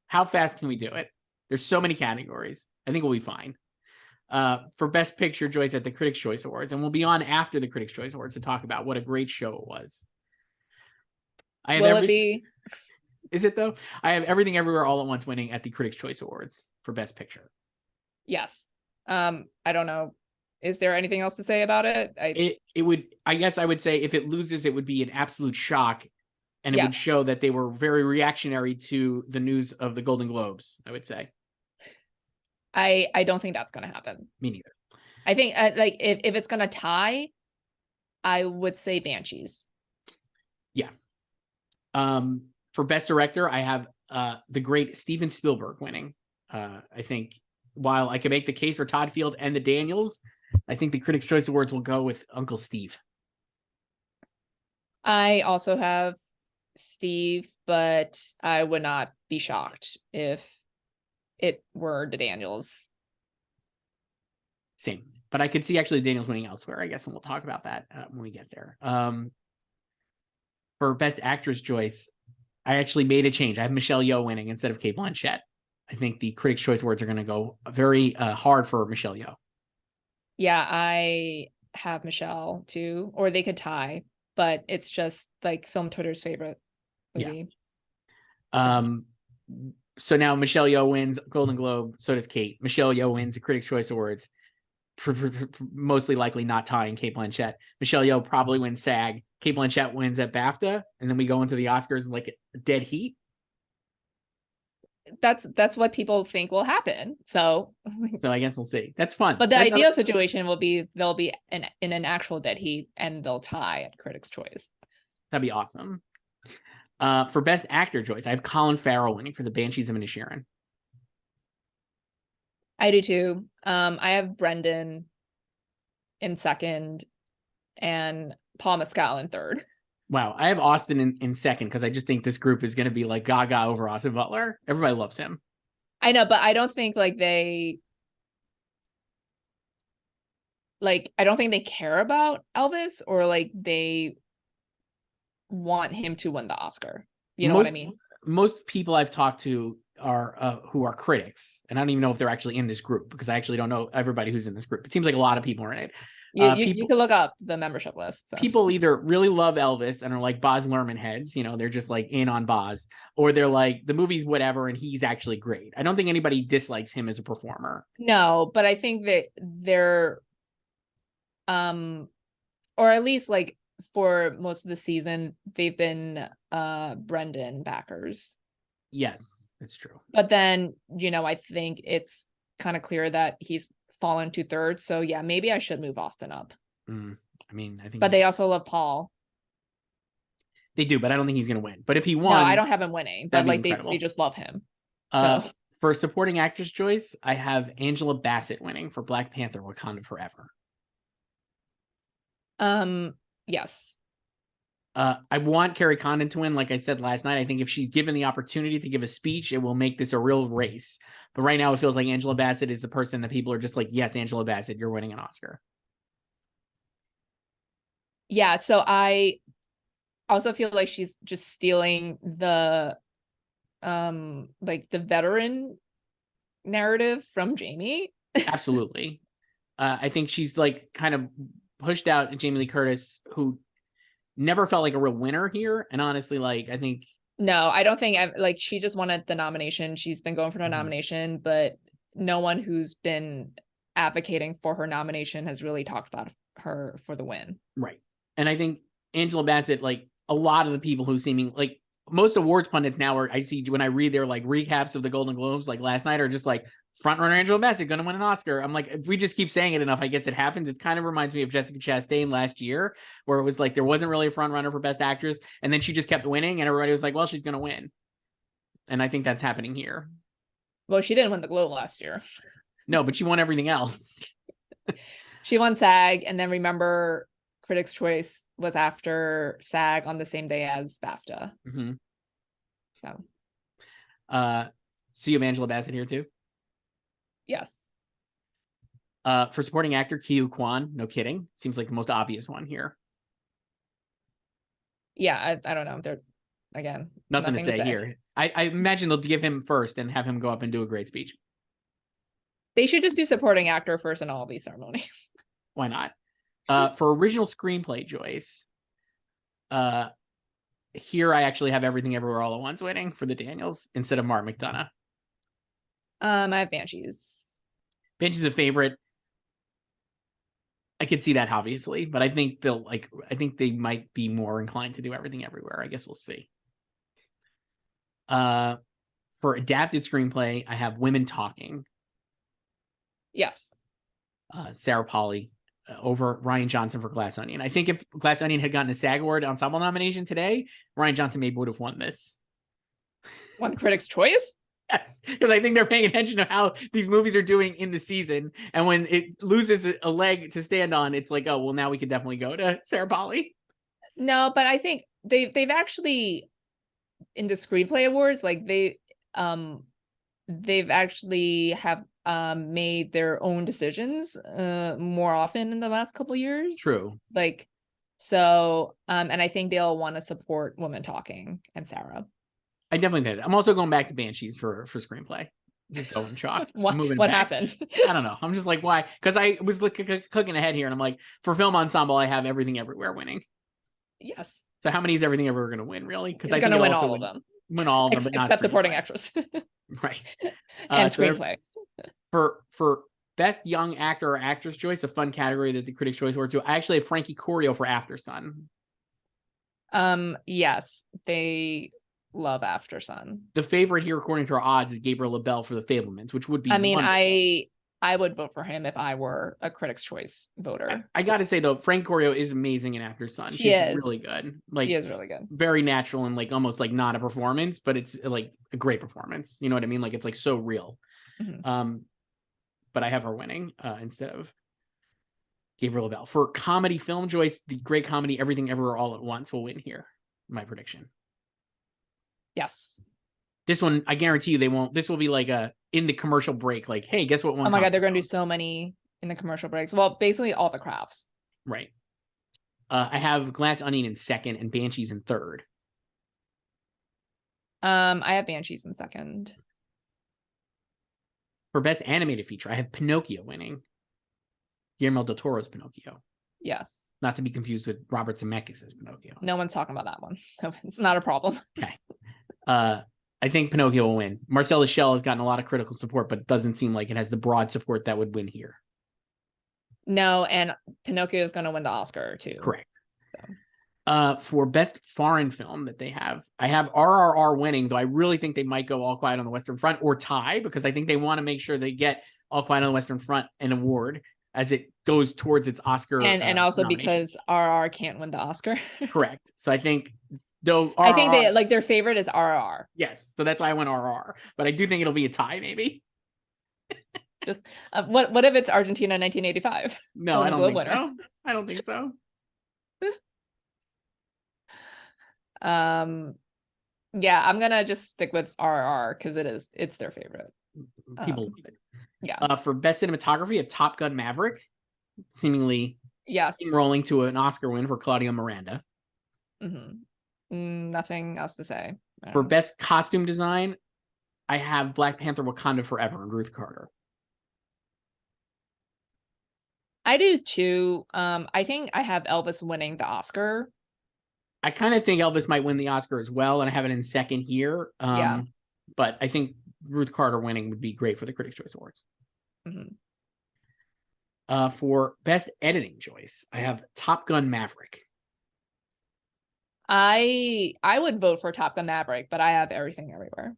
How fast can we do it? There's so many categories. I think we'll be fine. For Best Picture, Joyce, at the Critics' Choice Awards, and we'll be on after the Critics' Choice Awards to talk about what a great show it was. Will it be? Is it though? I have Everything Everywhere All at Once winning at the Critics' Choice Awards for Best Picture. Yes. I don't know. Is there anything else to say about it? It would, I guess I would say if it loses, it would be an absolute shock. And it would show that they were very reactionary to the news of the Golden Globes, I would say. I don't think that's going to happen. Me neither. I think like if it's going to tie, I would say Banshees. Yeah. For Best Director, I have the great Steven Spielberg winning. I think while I can make the case for Todd Field and the Daniels, I think the Critics' Choice Awards will go with Uncle Steve. I also have Steve, but I would not be shocked if it were the Daniels. Same. But I could see actually Daniels winning elsewhere, I guess, and we'll talk about that when we get there. For Best Actress, Joyce, I actually made a change. I have Michelle Yeoh winning instead of Cate Blanchett. I think the Critics' Choice Awards are going to go very hard for Michelle Yeoh. Yeah, I have Michelle too, or they could tie, but it's just like Film Twitter's favorite movie. Yeah. So now Michelle Yeoh wins Golden Globe. So does Kate. Michelle Yeoh wins the Critics' Choice Awards. Mostly likely not tying Cate Blanchett. Michelle Yeoh probably wins SAG. Cate Blanchett wins at BAFTA, and then we go into the Oscars like dead heat. that's what people think will happen. So I guess we'll see. That's fun. But the ideal situation will be they'll be in an actual dead heat and they'll tie at Critics' Choice. That'd be awesome. For Best Actor, Joyce, I have Colin Farrell winning for The Banshees of Inisherin. I do too. I have Brendan in second and Paul Mescal in third. Wow, I have Austin in second because I just think this group is going to be like gaga over Austin Butler. Everybody loves him. I know, but I don't think like they I don't think they care about Elvis or like they want him to win the Oscar. You know what I mean? Most people I've talked to are who are critics, and I don't even know if they're actually in this group because I actually don't know everybody who's in this group. It seems like a lot of people are in it. You can look up the membership list. So. People either really love Elvis and are like Baz Luhrmann heads, you know, they're just like in on Baz, or they're like the movie's whatever and he's actually great. I don't think anybody dislikes him as a performer. No, but I think that they're or at least like for most of the season they've been Brendan backers. Yes, that's true. But then, you know, I think it's kind of clear that he's fallen to third. So yeah, maybe I should move Austin up. I mean, I think but they also love Paul. They do, but I don't think he's gonna win. But if he won, no, I don't have him winning, but like they just love him. So for supporting actress choice, I have Angela Bassett winning for Black Panther: Wakanda Forever. Yes. I want Carrie Condon to win. Like I said last night, I think if she's given the opportunity to give a speech, it will make this a real race. But right now, it feels like Angela Bassett is the person that people are just like, yes, Angela Bassett, you're winning an Oscar. Yeah, so I also feel like she's just stealing the like the veteran narrative from Jamie. Absolutely. I think she's like kind of pushed out Jamie Lee Curtis, who never felt like a real winner here. And honestly, like, I think. No, I don't think like she just wanted the nomination. She's been going for the nomination, but no one who's been advocating for her nomination has really talked about her for the win. Right. And I think Angela Bassett, like a lot of the people who seeming like most awards pundits now are, I see when I read their like recaps of the Golden Globes, like last night, are just like front runner Angela Bassett going to win an Oscar. I'm like, if we just keep saying it enough, I guess it happens. It kind of reminds me of Jessica Chastain last year, where it was like there wasn't really a front runner for Best Actress, and then she just kept winning, and everybody was like, well, she's going to win. And I think that's happening here. Well, she didn't win the Globe last year. No, but she won everything else. She won SAG, and then remember, Critics' Choice was after SAG on the same day as BAFTA. Mm-hmm. So you have Angela Bassett here too? Yes. For supporting actor, Ke Kwan, no kidding. Seems like the most obvious one here. Yeah, I don't know. They're again nothing to say here. I imagine they'll give him first and have him go up and do a great speech. They should just do supporting actor first in all of these ceremonies. Why not? For original screenplay, Joyce. Here I actually have Everything Everywhere All at Once winning for the Daniels instead of Mark McDonagh. I have Banshees. Banshees is a favorite. I could see that obviously, but I think I think they might be more inclined to do Everything Everywhere. I guess we'll see. For adapted screenplay, I have Women Talking. Yes. Sarah Polley over Rian Johnson for Glass Onion. I think if Glass Onion had gotten a SAG Award ensemble nomination today, Rian Johnson maybe would have won this. Won Critics' Choice? Yes, because I think they're paying attention to how these movies are doing in the season. And when it loses a leg to stand on, it's like, oh, well, now we could definitely go to Sarah Polley. No, but I think they've actually, in the screenplay awards, like they've actually have made their own decisions more often in the last couple years. True. Like, so and I think they'll want to support Women Talking and Sarah. I definitely did. I'm also going back to Banshees for screenplay. Just going chalk. What happened? I don't know. I'm just like, why? Because I was cooking ahead here, and I'm like, for film ensemble, I have Everything Everywhere winning. Yes. So how many is Everything Everywhere going to win? Really? Because I think going to win all of them. Win all of them, but not except supporting actress. Right. And screenplay. For best young actor or actress choice, a fun category that the Critics' Choice Award to, I actually have Frankie Corio for After Sun. Yes, they love After Sun. The favorite here, according to our odds, is Gabriel LaBelle for The Fabelmans, which would be I mean, wonderful. I would vote for him if I were a Critics' Choice voter. I got to say though, Frank Corio is amazing in After Sun. She She's is. really good. He is really good. Very natural and like almost like not a performance, but it's like a great performance. You know what I mean? Like it's like so real. Mm-hmm. But I have her winning instead of Gabriel LaBelle. For comedy film, Joyce, the great comedy Everything Everywhere All at Once will win here. My prediction. Yes. This one, I guarantee you they won't. This will be like a in the commercial break, like, hey, guess what one? Oh my God, they're going to do so many in the commercial breaks. Well, basically all the crafts. Right. I have Glass Onion in second and Banshees in third. I have Banshees in second. For best animated feature, I have Pinocchio winning. Guillermo del Toro's Pinocchio. Yes. Not to be confused with Robert Zemeckis' Pinocchio. No one's talking about that one, so it's not a problem. Okay. I think Pinocchio will win. Marcel Shell has gotten a lot of critical support, but it doesn't seem like it has the broad support that would win here. No, and Pinocchio is going to win the Oscar too. Correct. So. For best foreign film that they have, I have RRR winning, though I really think they might go All Quiet on the Western Front or tie, because I think they want to make sure they get All Quiet on the Western Front an award as it goes towards its Oscar. And also nomination. Because RRR can't win the Oscar. Correct. So I think though RRR, I think they like their favorite is RRR. Yes. So that's why I went RRR, but I do think it'll be a tie maybe. Just what if it's Argentina 1985? No, I don't think so. I don't think so. Yeah, I'm gonna just stick with RRR because it's their favorite. People love it. Yeah. For best cinematography of Top Gun Maverick, seemingly rolling to an Oscar win for Claudio Miranda. Mm-hmm. Nothing else to say. For best costume design, I have Black Panther Wakanda Forever and Ruth Carter. I do too. I think I have Elvis winning the Oscar. I kind of think Elvis might win the Oscar as well, and I have it in second here. Yeah. But I think Ruth Carter winning would be great for the Critics' Choice Awards. Mm-hmm. For best editing, Joyce, I have Top Gun Maverick. I would vote for Top Gun Maverick, but I have Everything Everywhere.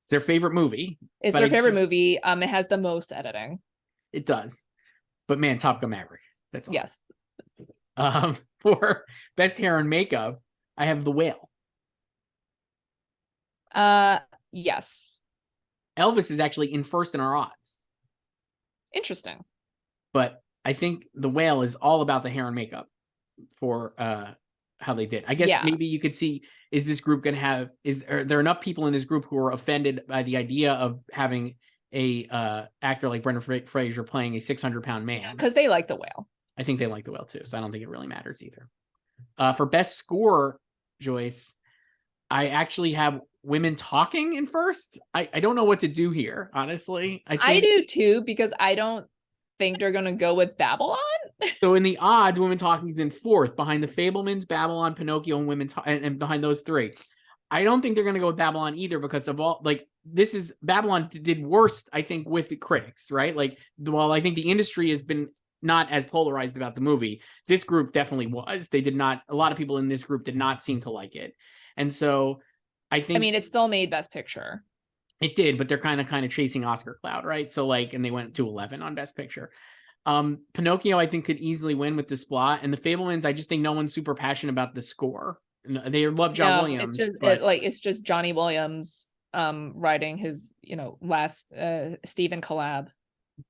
It's their favorite movie. It's their favorite movie. It has the most editing. It does. But man, Top Gun Maverick. That's all. Yes. For best hair and makeup, I have The Whale. Yes. Elvis is actually in first in our odds. Interesting. But I think The Whale is all about the hair and makeup for how they did. I guess maybe you could see, is this group going to have, are there enough people in this group who are offended by the idea of having a actor like Brendan Fraser playing a 600-pound man? Because they like The Whale. I think they like The Whale too, so I don't think it really matters either. For best score, Joyce, I actually have Women Talking in first. I don't know what to do here, honestly. I do too, because I don't think they're gonna go with Babylon. So in the odds, Women Talking is in fourth, behind The Fabelmans, Babylon, Pinocchio, and Women and behind those three. I don't think they're gonna go with Babylon either, because of all, like, this is, Babylon did worst, I think, with the critics, right? Like, while I think the industry has been not as polarized about the movie, this group definitely was. They did not, a lot of people in this group did not seem to like it. And so I think, I mean, it still made Best Picture. It did, but they're kind of chasing Oscar cloud, right? So like, and they went to 11 on Best Picture. Pinocchio, I think, could easily win with the Splot, and The Fabelmans, I just think no one's super passionate about the score. They love John Williams. It's just Johnny Williams writing his, last Stephen collab.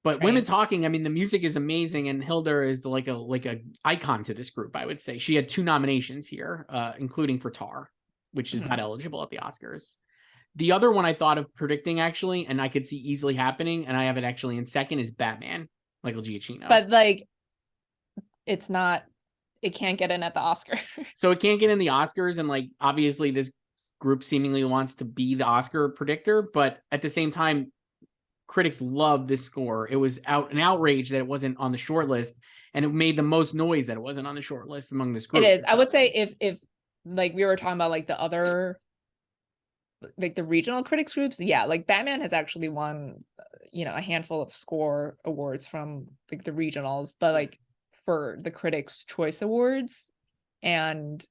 But Women Talking, I mean, the music is amazing, and Hilda is like a icon to this group, I would say. She had 2 nominations here, including for Tar, which is not eligible at the Oscars. The other one I thought of predicting, actually, and I could see easily happening, and I have it actually in second, is Batman, Michael Giacchino. But like, it's not, it can't get in at the Oscar. So it can't get in the Oscars, and like, obviously this group seemingly wants to be the Oscar predictor, but at the same time, critics love this score. It was an outrage that it wasn't on the short list, and it made the most noise that it wasn't on the short list among this group. It is. I would say if like we were talking about like the other, like the regional critics groups, like Batman has actually won, a handful of score awards from like the regionals, but like for the Critics' Choice Awards, and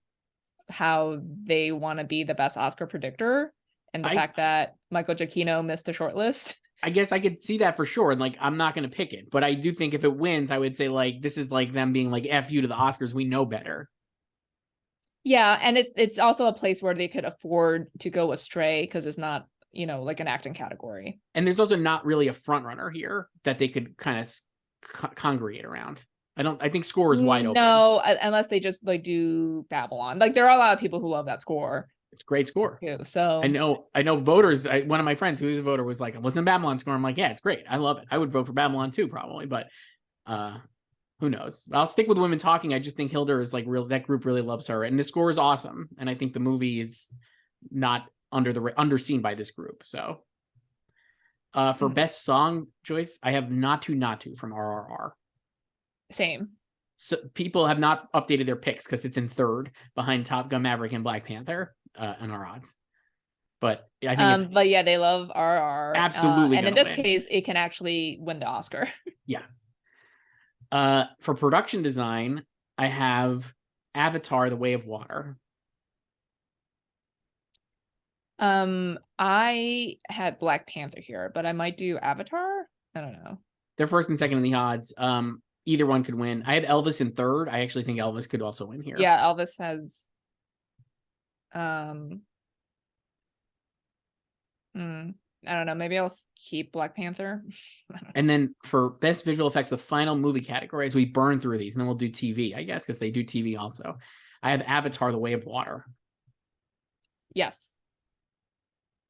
how they want to be the best Oscar predictor, and the fact that Michael Giacchino missed the shortlist. I guess I could see that for sure. And like, I'm not going to pick it, but I do think if it wins, I would say like, this is like them being like, F you to the Oscars. We know better. Yeah. And it's also a place where they could afford to go astray because it's not, you know, like an acting category. And there's also not really a front runner here that they could kind of congregate around. I think score is wide open. No, unless they just like do Babylon. Like there are a lot of people who love that score. It's a great score. Too, so I know voters. One of my friends who is a voter was like, "Listen to Babylon score." I'm like, "Yeah, it's great. I love it. I would vote for Babylon too, probably." But who knows? I'll stick with Women Talking. I just think Hildur is like real. That group really loves her, and the score is awesome. And I think the movie is not underseen by this group. So, for best song, Joyce, I have "Not To" from RRR. Same. So people have not updated their picks because it's in third behind Top Gun Maverick and Black Panther on our odds. But I think but yeah, they love RR. Absolutely. And in this case, it can actually win the Oscar. Yeah. For production design, I have Avatar: The Way of Water. I had Black Panther here, but I might do Avatar. I don't know. They're first and second in the odds. Either one could win. I have Elvis in third. I actually think Elvis could also win here. Yeah, Elvis has I don't know. Maybe I'll keep Black Panther. And then for best visual effects, the final movie category, as we burn through these, and then we'll do TV, I guess, because they do TV also. I have Avatar: The Way of Water. Yes.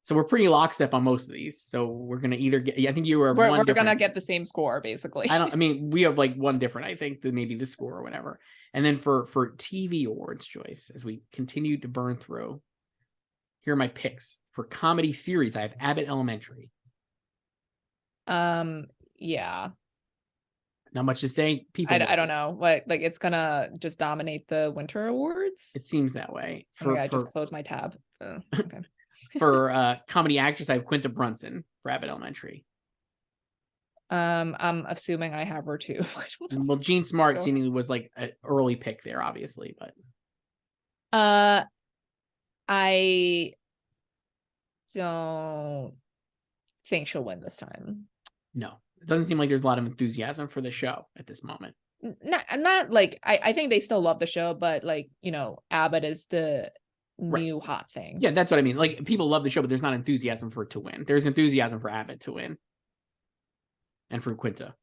So we're pretty lockstep on most of these. So we're gonna either get. I think you were. We're gonna get the same score basically. I mean, we have like one different. I think than maybe the score or whatever. And then for TV awards, Joyce, as we continue to burn through, here are my picks for comedy series. I have Abbott Elementary. Yeah. Not much to say. People, I don't know what, like it's gonna just dominate the Winter Awards. It seems that way. I just close my tab. Okay. For comedy actress, I have Quinta Brunson for Abbott Elementary. I'm assuming I have her too. Well, Jean Smart seemingly was like an early pick there, obviously, but I don't think she'll win this time. No, it doesn't seem like there's a lot of enthusiasm for the show at this moment. Not like I think they still love the show, but like, you know, Abbott is the new hot thing. Yeah, that's what I mean. Like people love the show, but there's not enthusiasm for it to win. There's enthusiasm for Abbott to win. And for Quinta.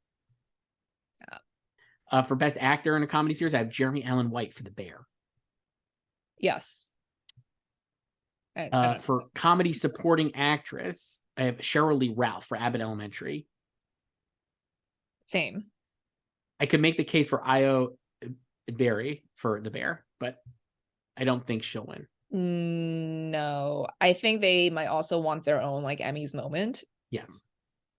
Yeah. For best actor in a comedy series, I have Jeremy Allen White for The Bear. Yes. For comedy supporting actress, I have Cheryl Lee Ralph for Abbott Elementary. Same. I could make the case for Io Berry for The Bear, but I don't think she'll win. No, I think they might also want their own like Emmys moment. Yes.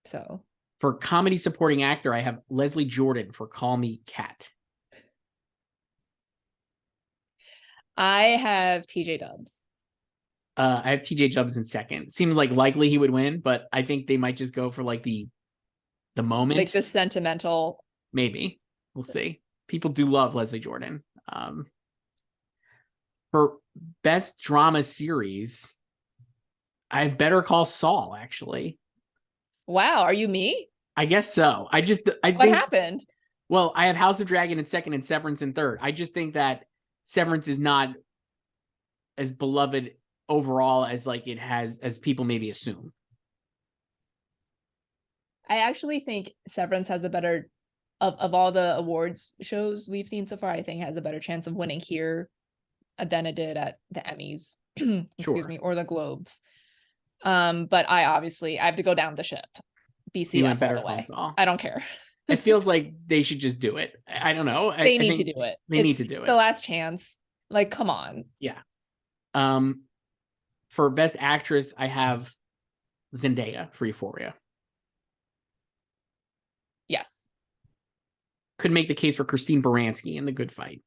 So for comedy supporting actor, I have Leslie Jordan for Call Me Kat. I have TJ Dubs. I have TJ Dubs in second. Seems like likely he would win, but I think they might just go for like the moment. Like the sentimental. Maybe. We'll see. People do love Leslie Jordan. For best drama series, I have Better Call Saul, actually. Wow, are you me? I guess so. I think what happened? Well, I have House of Dragon in second and Severance in third. I just think that Severance is not as beloved overall as like it has as people maybe assume. I actually think Severance has a better of all the awards shows we've seen so far, I think has a better chance of winning here than it did at the Emmys, excuse me, or the Globes. But I have to go down the ship. BCS all the way. I don't care. It feels like they should just do it. I don't know. They need to do it. They need to do it. The last chance. Like, come on. Yeah. For best actress, I have Zendaya for Euphoria. Yes. Could make the case for Christine Baranski in The Good Fight.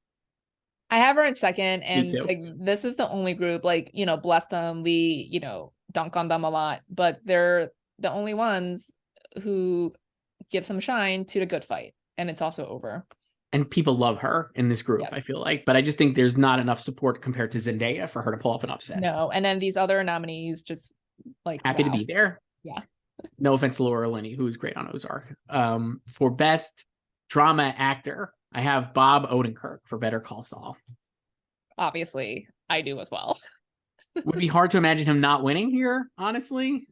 I have her in second, and like this is the only group, like, you know, bless them. We, you know, dunk on them a lot, but they're the only ones who give some shine to The Good Fight, and it's also over. And people love her in this group, Yes. I feel like. But I just think there's not enough support compared to Zendaya for her to pull off an upset. No, and then these other nominees just like Happy to wow. be there. Yeah. No offense to Laura Linney, who was great on Ozark. For best drama actor, I have Bob Odenkirk for Better Call Saul. Obviously, I do as well. Would be hard to imagine him not winning here, honestly,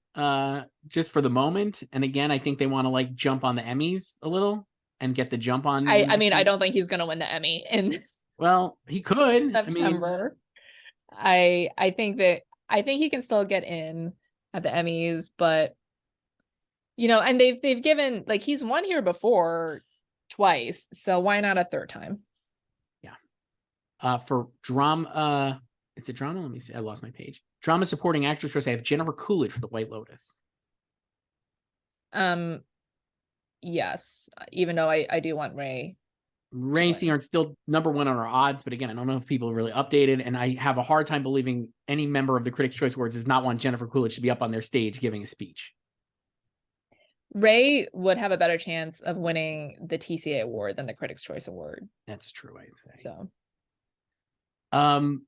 just for the moment. And again, I think they want to like jump on the Emmys a little and get the jump on. I mean, I don't think he's going to win the Emmy in Well, he could. September. I think he can still get in at the Emmys, but you know, and they've given, like, he's won here before twice, so why not a third time? Yeah. For drama, is it drama? Let me see. I lost my page. Drama supporting actress choice. I have Jennifer Coolidge for The White Lotus. Yes, even though I do want Ray Seymour still number one on our odds, but again, I don't know if people really updated, and I have a hard time believing any member of the Critics' Choice Awards does not want Jennifer Coolidge to be up on their stage giving a speech. Ray would have a better chance of winning the TCA award than the Critics' Choice Award. That's true, I'd say. So,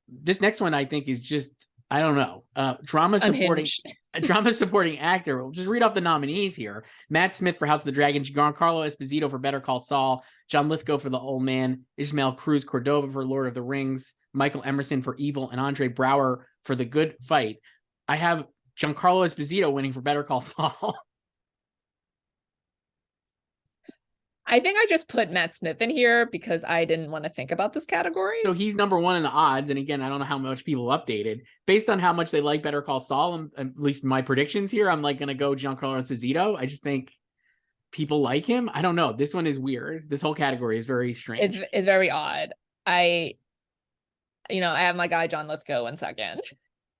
this next one I think is just, I don't know. Drama supporting actor. We'll just read off the nominees here. Matt Smith for House of the Dragon, Giancarlo Esposito for Better Call Saul, John Lithgow for The Old Man, Ismael Cruz Cordova for Lord of the Rings, Michael Emerson for Evil, and Andre Braugher for The Good Fight. I have Giancarlo Esposito winning for Better Call Saul. I think I just put Matt Smith in here because I didn't want to think about this category. So he's number one in the odds. And again, I don't know how much people updated. Based on how much they like Better Call Saul, at least my predictions here, I'm like going to go Giancarlo Esposito. I just think people like him. I don't know. This one is weird. This whole category is very strange. It's very odd. I have my guy John Lithgow in second.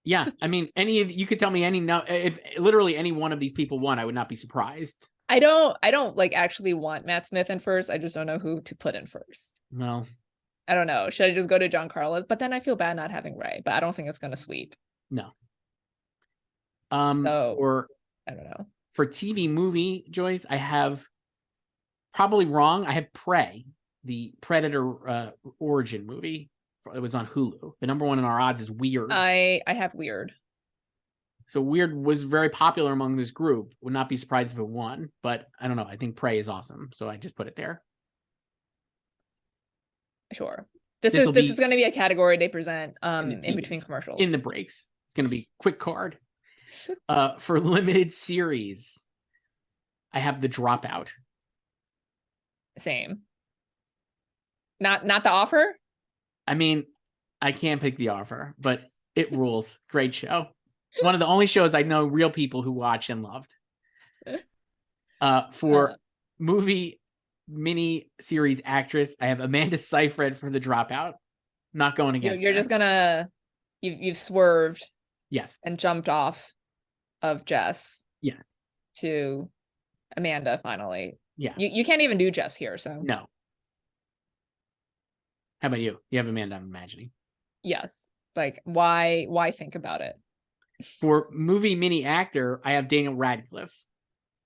Yeah. I mean, you could tell me if literally any one of these people won, I would not be surprised. I don't like actually want Matt Smith in first. I just don't know who to put in first. Well, I don't know. Should I just go to Giancarlo? But then I feel bad not having Ray, but I don't think it's going to sweep. No. So I don't know. For TV movie, Joyce, I have probably wrong. I had Prey, the Predator origin movie. It was on Hulu. The number one in our odds is Weird. I have Weird. So Weird was very popular among this group. Would not be surprised if it won, but I don't know. I think Prey is awesome, so I just put it there. Sure. This is going to be a category they present in between commercials. In the breaks. It's going to be quick card. For limited series, I have The Dropout. Same. Not The Offer? I mean, I can't pick The Offer, but it rules. Great show. One of the only shows I know real people who watch and loved. For movie mini series actress, I have Amanda Seyfried for The Dropout. Not going against You're just gonna you've swerved, yes, and jumped off of Jess, yes, to Amanda finally. Yeah, you can't even do Jess here, so no. How about you? You have Amanda, I'm imagining. Yes. Like, why think about it? For movie mini actor, I have Daniel Radcliffe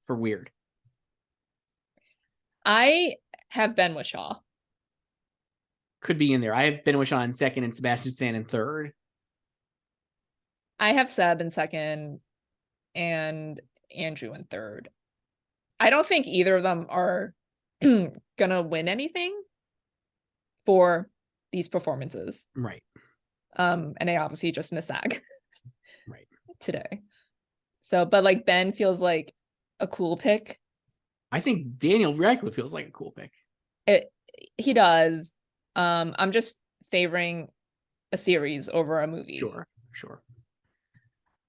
for Weird. I have Ben Whishaw. Could be in there. I have Ben Whishaw in second and Sebastian Stan in third. I have Seb in second and Andrew in third. I don't think either of them are gonna win anything for these performances. Right. And they obviously just missed SAG. Right. Today. So, but like Ben feels like a cool pick. I think Daniel Radcliffe feels like a cool pick. He does. I'm just favoring a series over a movie. Sure.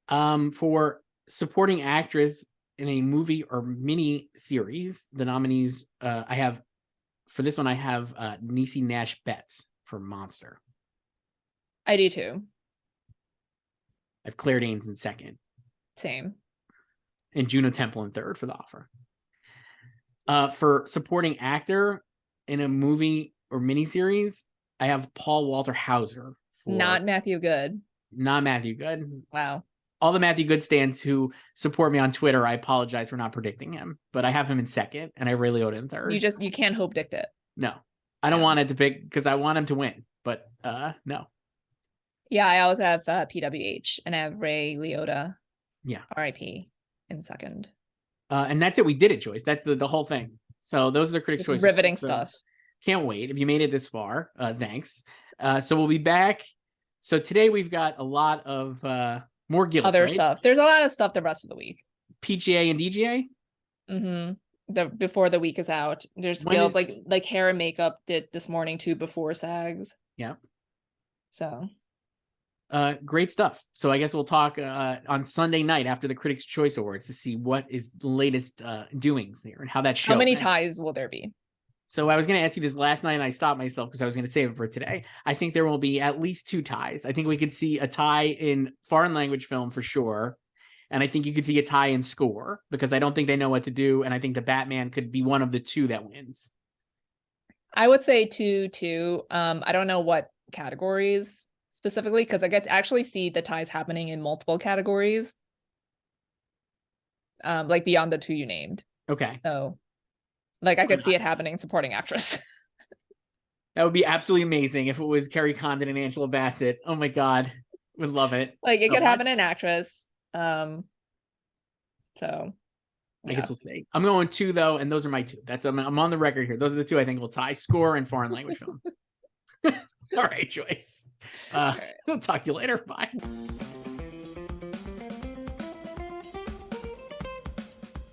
For supporting actress in a movie or mini series, the nominees, I have Niecy Nash Betts for Monster. I do too. I have Claire Danes in second. Same. And Juno Temple in third for The Offer. For supporting actor in a movie or miniseries, I have Paul Walter Hauser. Not Matthew Good. Not Matthew Good. Wow. All the Matthew Good stands who support me on Twitter, I apologize for not predicting him. But I have him in second, and I have Ray Liotta in third. You can't hope dict it. No. I don't want it to pick because I want him to win, but no. Yeah, I also have PWH and I have Ray Liotta. Yeah. RIP in second. And that's it. We did it, Joyce. That's the whole thing. So those are the Critics' Choice riveting Awards. stuff. Can't wait. If you made it this far, thanks. So we'll be back. So today we've got a lot of more guilds, other right? stuff. There's a lot of stuff the rest of the week. PGA and DGA. Before the week is out, there's guilds like hair and makeup did this morning too before SAGs. Yeah. So. Great stuff. So I guess we'll talk on Sunday night after the Critics' Choice Awards to see what is the latest doings there and how that show. How many ties will there be? So I was going to ask you this last night and I stopped myself because I was going to save it for today. I think there will be at least 2 ties. I think we could see a tie in foreign language film for sure. And I think you could see a tie in score because I don't think they know what to do. And I think the Batman could be one of the 2 that wins. I would say 2. I don't know what categories specifically, because I get to actually see the ties happening in multiple categories. Like beyond the 2 you named. Okay. So like I could see it happening in supporting actress. That would be absolutely amazing if it was Kerry Condon and Angela Bassett. Oh my God. Would love it. Like it could happen in actress. So I guess we'll see. I'm going 2 though, and those are my 2. I'm on the record here. Those are the 2 I think will tie: score and foreign language film. All right, Joyce. All right. I'll talk to you later. Bye.